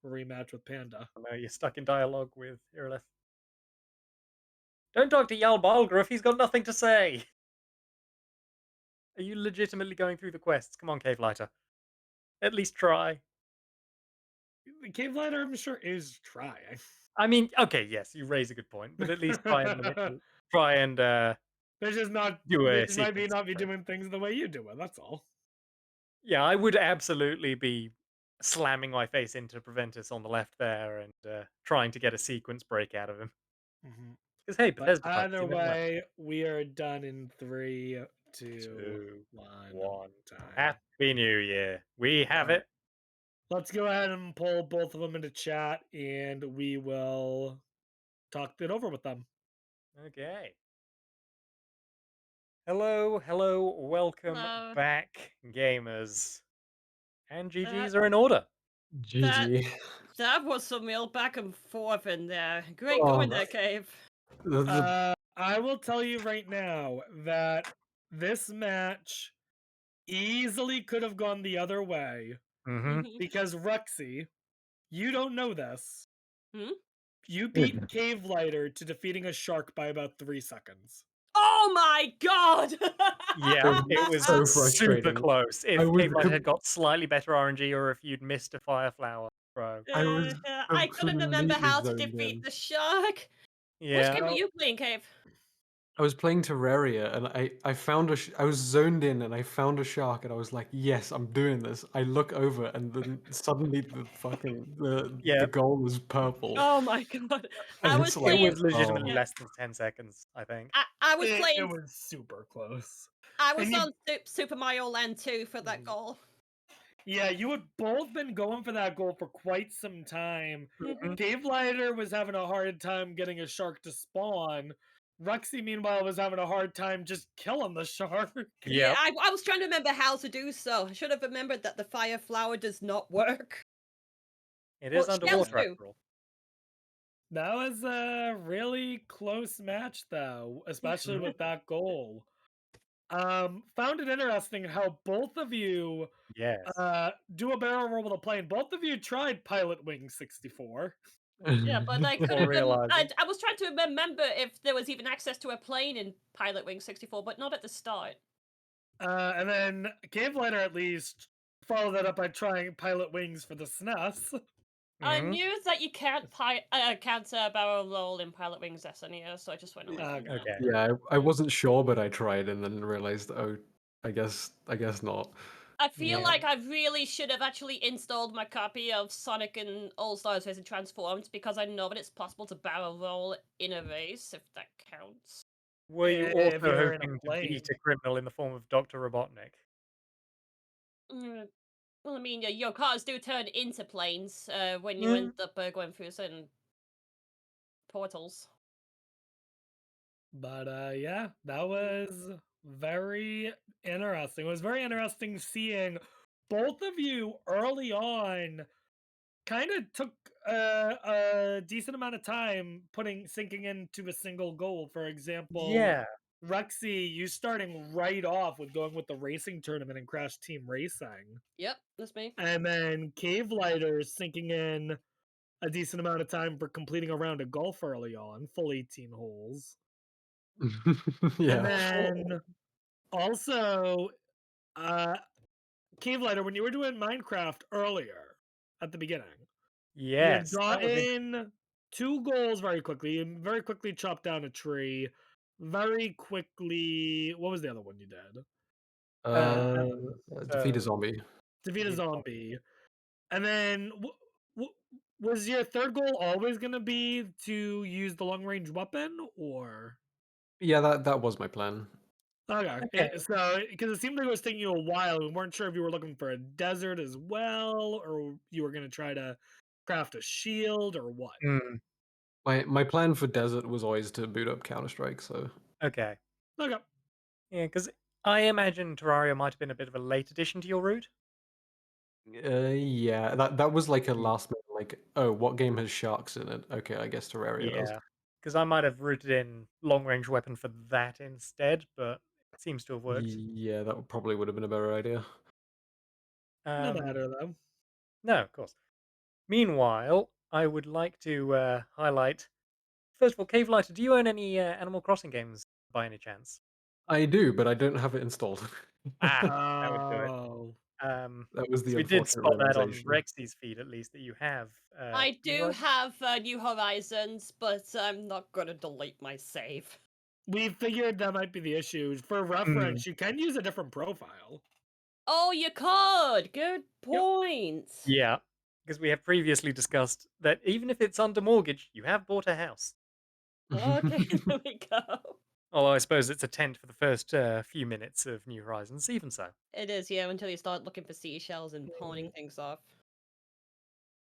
rematch with Panda. Oh, no, you're stuck in dialogue with Irilith. Don't talk to CaveL1ghter if he's got nothing to say. Are you legitimately going through the quests? Come on, CaveL1ghter. At least try. CaveL1ghter, I'm sure, is trying. I mean, okay, yes, you raise a good point, but at least try and try and They're just not. do They a just might be sequence. not be doing things the way you do it. That's all. Yeah, I would absolutely be slamming my face into Preventus on the left there and trying to get a sequence break out of him. Because hey, But Bethesda types, either you never know. way, we are done in 3, 2, 2, 1. 1. Time. Happy New Year. We have it. Let's go ahead and pull both of them into chat, and we will talk it over with them. Okay. Hello, hello, welcome Hello. back, gamers. And GGs are in order. GG. That was some real back and forth in there. Great Oh, going there, Cave. I will tell you right now that this match easily could have gone the other way because Rexy, you don't know this. You beat CaveL1ghter to defeating a shark by about 3 seconds. Oh my god! Yeah, it was so super frustrating. close. If I was CaveL1ghter had got slightly better RNG or if you'd missed a Fire Flower throw. I was I couldn't remember completely how to zoned defeat in. the shark. Which Yeah. game were you playing, Cave? I was playing Terraria and I found I was zoned in and I found a shark and I was like, yes, I'm doing this. I look over and then suddenly the goal was purple. Oh my god! I And was it's It like, playing. was legitimately Yeah. less than 10 seconds, I think. I was It playing. was super close. I was And you- on Super Mario Land 2 for that goal. Yeah, you had both been going for that goal for quite some time. CaveL1ghter was having a hard time getting a shark to spawn. Rexy, meanwhile, was having a hard time just killing the shark. Yeah, I was trying to remember how to do so. I should have remembered that the fire flower does not work. It is Which counts underwater too. after all. That was a really close match, though, especially with that goal. Found it interesting how both of you Yes. do a barrel roll with a plane. Both of you tried Pilot Wing 64. Yeah, but I Before couldn't. realizing. I was trying to remember if there was even access to a plane in Pilot Wing 64, but not at the start. And then CaveL1ghter at least followed that up by trying Pilot Wings for the SNES. I knew that you can't counter barrel roll in Pilot Wings SNES, so I just went away from that. Okay. yeah, I wasn't sure, but I tried and then realized, oh, I guess not. I feel Yeah. like I really should have actually installed my copy of Sonic and All Stars Racing Transformed because I know that it's possible to barrel roll in a race, if that counts. Were you If also you're in a hoping to plane. beat a criminal in the form of Dr. Robotnik? Well, I mean, your cars do turn into planes when you end up going through certain portals. But yeah, that was very interesting. It was very interesting seeing both of you early on kind of took a decent amount of time sinking into a single goal. For example, Yeah. Rexy, you starting right off with going with the racing tournament and Crash Team Racing. Yep, that's me. And then CaveL1ghter sinking in a decent amount of time for completing a round of golf early on, full 18 holes. Yeah. And then also, CaveL1ghter, when you were doing Minecraft earlier at the beginning, you had Yes. That was gotten 2 goals very quickly. You very quickly chopped down a tree. Very quickly, what was the other one you did? Defeat a zombie. Defeat a zombie. And then, was your third goal always going to be to use the long range weapon, or? Yeah, that was my plan. Okay. So, because it seemed like it was taking you a while, we weren't sure if you were looking for a desert as well, or you were going to try to craft a shield, or what. My plan for desert was always to boot up Counter-Strike, so Okay. Okay. Yeah, because I imagine Terraria might have been a bit of a late addition to your route. yeah, that was like a last minute, like, oh, what game has sharks in it? Okay, I guess Terraria does. Yeah. Because I might have routed in long range weapon for that instead, but it seems to have worked. Yeah, that probably would have been a better idea. No Um, matter though. no, of course. Meanwhile, I would like to highlight. First of all, CaveLighter, do you own any Animal Crossing games by any chance? I do, but I don't have it installed. Ah, that would do it. Oh. That was the Because we did unfortunate spot that on realization. Rexy's feed, at least, that you have. I New do Horizons? have New Horizons, but I'm not gonna delete my save. We figured that might be the issue. For reference, you can use a different profile. Oh, you could. Good point. Yeah, because we have previously discussed that even if it's under mortgage, you have bought a house. Okay, there we go. Although I suppose it's a tent for the first few minutes of New Horizons, even so. It is, yeah, until you start looking for seashells and pawning things off.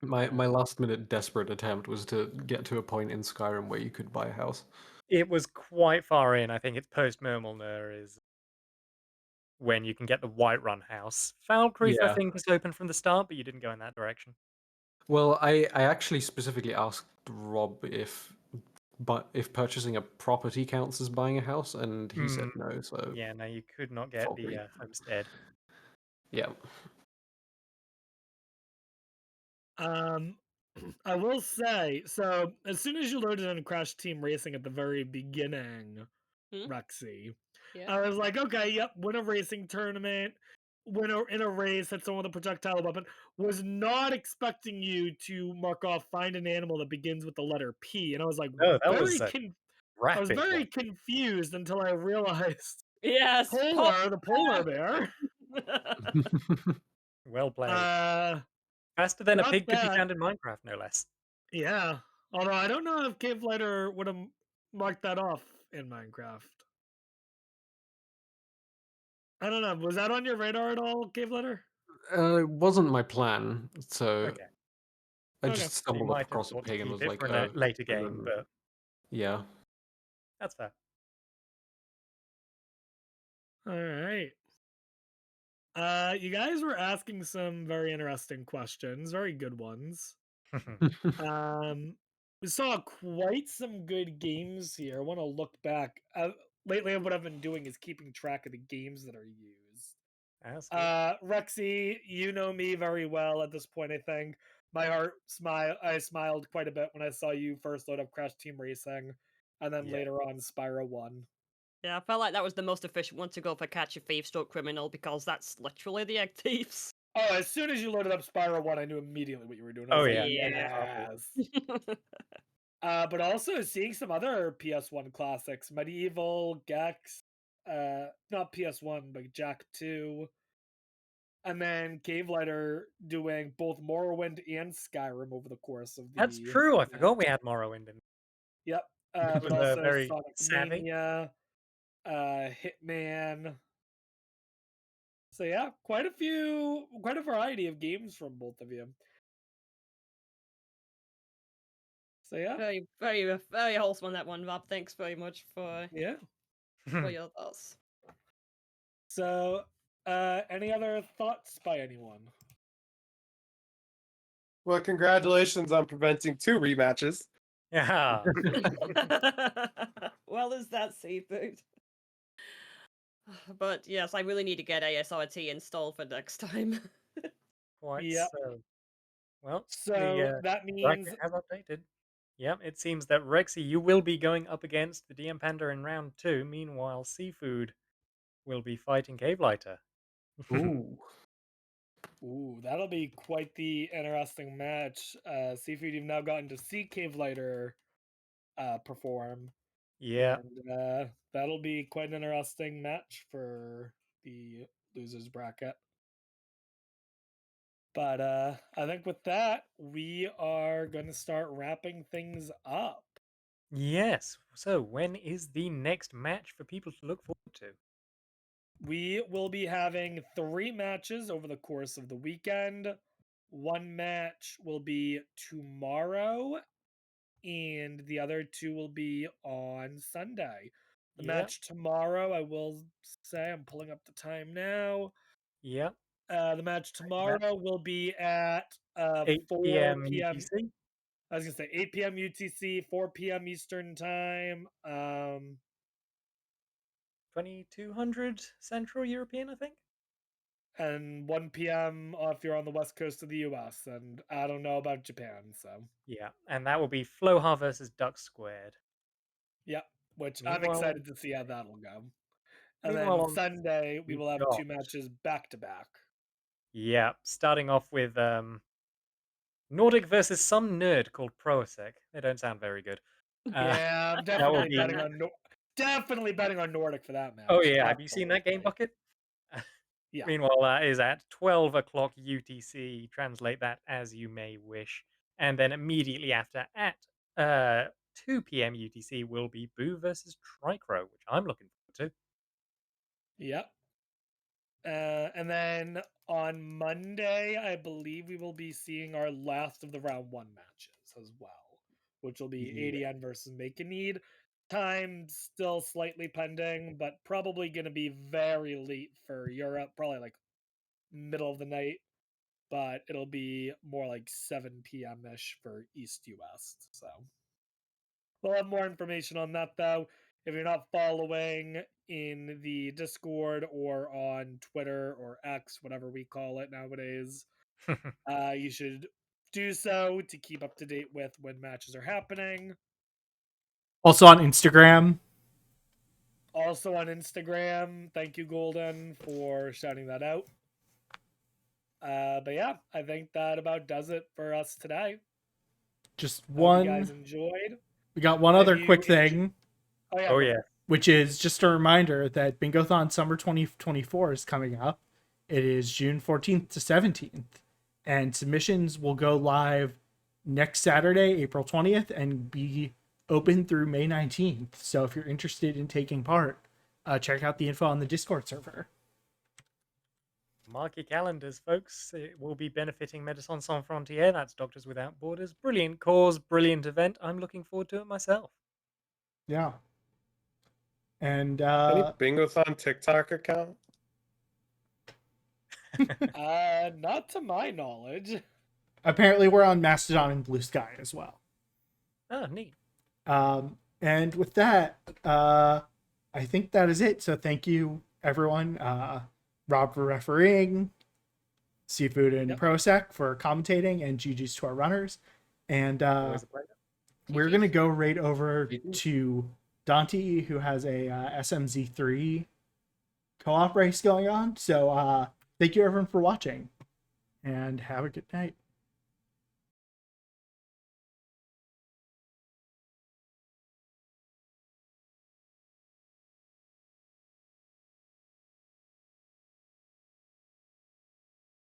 My last minute desperate attempt was to get to a point in Skyrim where you could buy a house. It was quite far in. I think it's post Murmulner is when you can get the Whiterun house. Foulcreath, I Yeah. think, was open from the start, but you didn't go in that direction. Well, I actually specifically asked Rob if purchasing a property counts as buying a house, and he said no. So Yeah, no, you could not get fuck the me. homestead. Yeah. I will say, so as soon as you loaded in Crash Team Racing at the very beginning, Hmm? Rexy, Yeah. I was like, okay, yep, win a racing tournament, in a race, hit someone with a projectile weapon. Was not expecting you to mark off find an animal that begins with the letter P, and I was like, Oh, that was a I was rapid very one. confused until I realized Yes, the polar bear. Well played. Uh, Faster than a got pig could be that. found in Minecraft, no less. Yeah. Although I don't know if CaveLighter would have marked that off in Minecraft. I don't know. Was that on your radar at all, CaveLighter? It wasn't my plan, so Okay. I Okay. just So you stumbled up might have across a thought to pig and keep was it like, for a oh, later and game, then but yeah. that's fair. All right. You guys were asking some very interesting questions, very good ones. We saw quite some good games here. I want to look back. Lately, what I've been doing is keeping track of the games that are used. That's good. Rexy, you know me very well at this point, I think. I smiled quite a bit when I saw you first load up Crash Team Racing, and then Yeah. later on Spyro 1. Yeah, I felt like that was the most efficient one to go for catch a thief stroke criminal because that's literally the egg thieves. Oh, as soon as you loaded up Spyro 1, I knew immediately what you were doing. I Oh was like, yeah. Yeah. yes. But also seeing some other PS1 classics, Medieval, Gex, not PS1, but Jack 2. And then CaveLighter doing both Morrowind and Skyrim over the course of That's the true. I match. forgot we had Morrowind in. Yep. It But was also very Sonic savvy. Mania, Hitman. So yeah, quite a variety of games from both of you. So yeah, Very, very, very wholesome on that one, Rob. Thanks very much for yeah. your thoughts. So, any other thoughts by anyone? Well, congratulations on preventing 2 rematches. Yeah. Well, is that seafood? But yes, I really need to get ASRT installed for next time. Quite Yep. so. Well, So the that means bracket has updated. Yep, it seems that Rexy, you will be going up against the DM Panda in round 2. Meanwhile, Seafood will be fighting CaveLighter. Ooh. ooh, that'll be quite the interesting match. Seafood, you've now gotten to see CaveLighter perform. Yeah. And that'll be quite an interesting match for the losers bracket. But I think with that, we are going to start wrapping things up. Yes. So, when is the next match for people to look forward to? We will be having 3 matches over the course of the weekend. One match will be tomorrow, and the other 2 will be on Sunday. The Yeah. match tomorrow, I will say, I'm pulling up the time now. Yeah. The match tomorrow will be at 8 4 p.m. p.m. UTC, I was gonna say 8 p.m. UTC, 4 p.m. Eastern time. 2200 Central European, I think. and 1 p.m. if you're on the west coast of the U.S. And I don't know about Japan, so Yeah, and that will be Floha versus Duck Squared. yeah, which I'm Meanwhile, excited to see how that'll go. And meanwhile then on Sunday we we've will have got 2 matches back to back. yeah, starting off with Nordic versus some nerd called Proasec. They don't sound very good. Yeah, I'm that will definitely be. betting on definitely betting on Nordic for that match. Oh yeah, have you seen that game Absolutely. bucket? Yeah. Meanwhile, that is at 12 o'clock UTC. Translate that as you may wish. And then immediately after, at 2 p.m. UTC, will be Boo versus Tricro, which I'm looking forward to. Yep. And then on Monday, I believe we will be seeing our last of the round 1 matches as well, which will be Yeah. ADN versus Make a Need. Time still slightly pending, but probably going to be very late for Europe, probably like middle of the night, but it'll be more like 7 p.m. ish for East US. So we'll have more information on that though. If you're not following in the Discord or on Twitter or X, whatever we call it nowadays, you should do so to keep up to date with when matches are happening. Also on Instagram. Also on Instagram. Thank you, Golden, for shouting that out. But yeah, I think that about does it for us today. Just Hope you guys one. enjoyed. We got one If other you quick thing, Oh yeah. Oh go yeah. for it. which is just a reminder that Bingothon Summer 2024 is coming up. It is June 14th to 17th, and submissions will go live next Saturday, April 20th, and be open through May 19th. So if you're interested in taking part, check out the info on the Discord server. Mark your calendars, folks. It will be benefiting Médecins Sans Frontières. That's Doctors Without Borders. Brilliant cause, brilliant event. I'm looking forward to it myself. Yeah. And Any Bingothon TikTok account? Not to my knowledge. apparently we're on Mastodon and Blue Sky as well. Oh, neat. And with that, I think that is it. So thank you, everyone. Rob for refereeing, Seafood and Prosec for commentating, and GG's to our runners. And Always a pleasure. we're going to go right over to Dante, who has a SMZ3 co-op race going on. So thank you, everyone, for watching, and have a good night.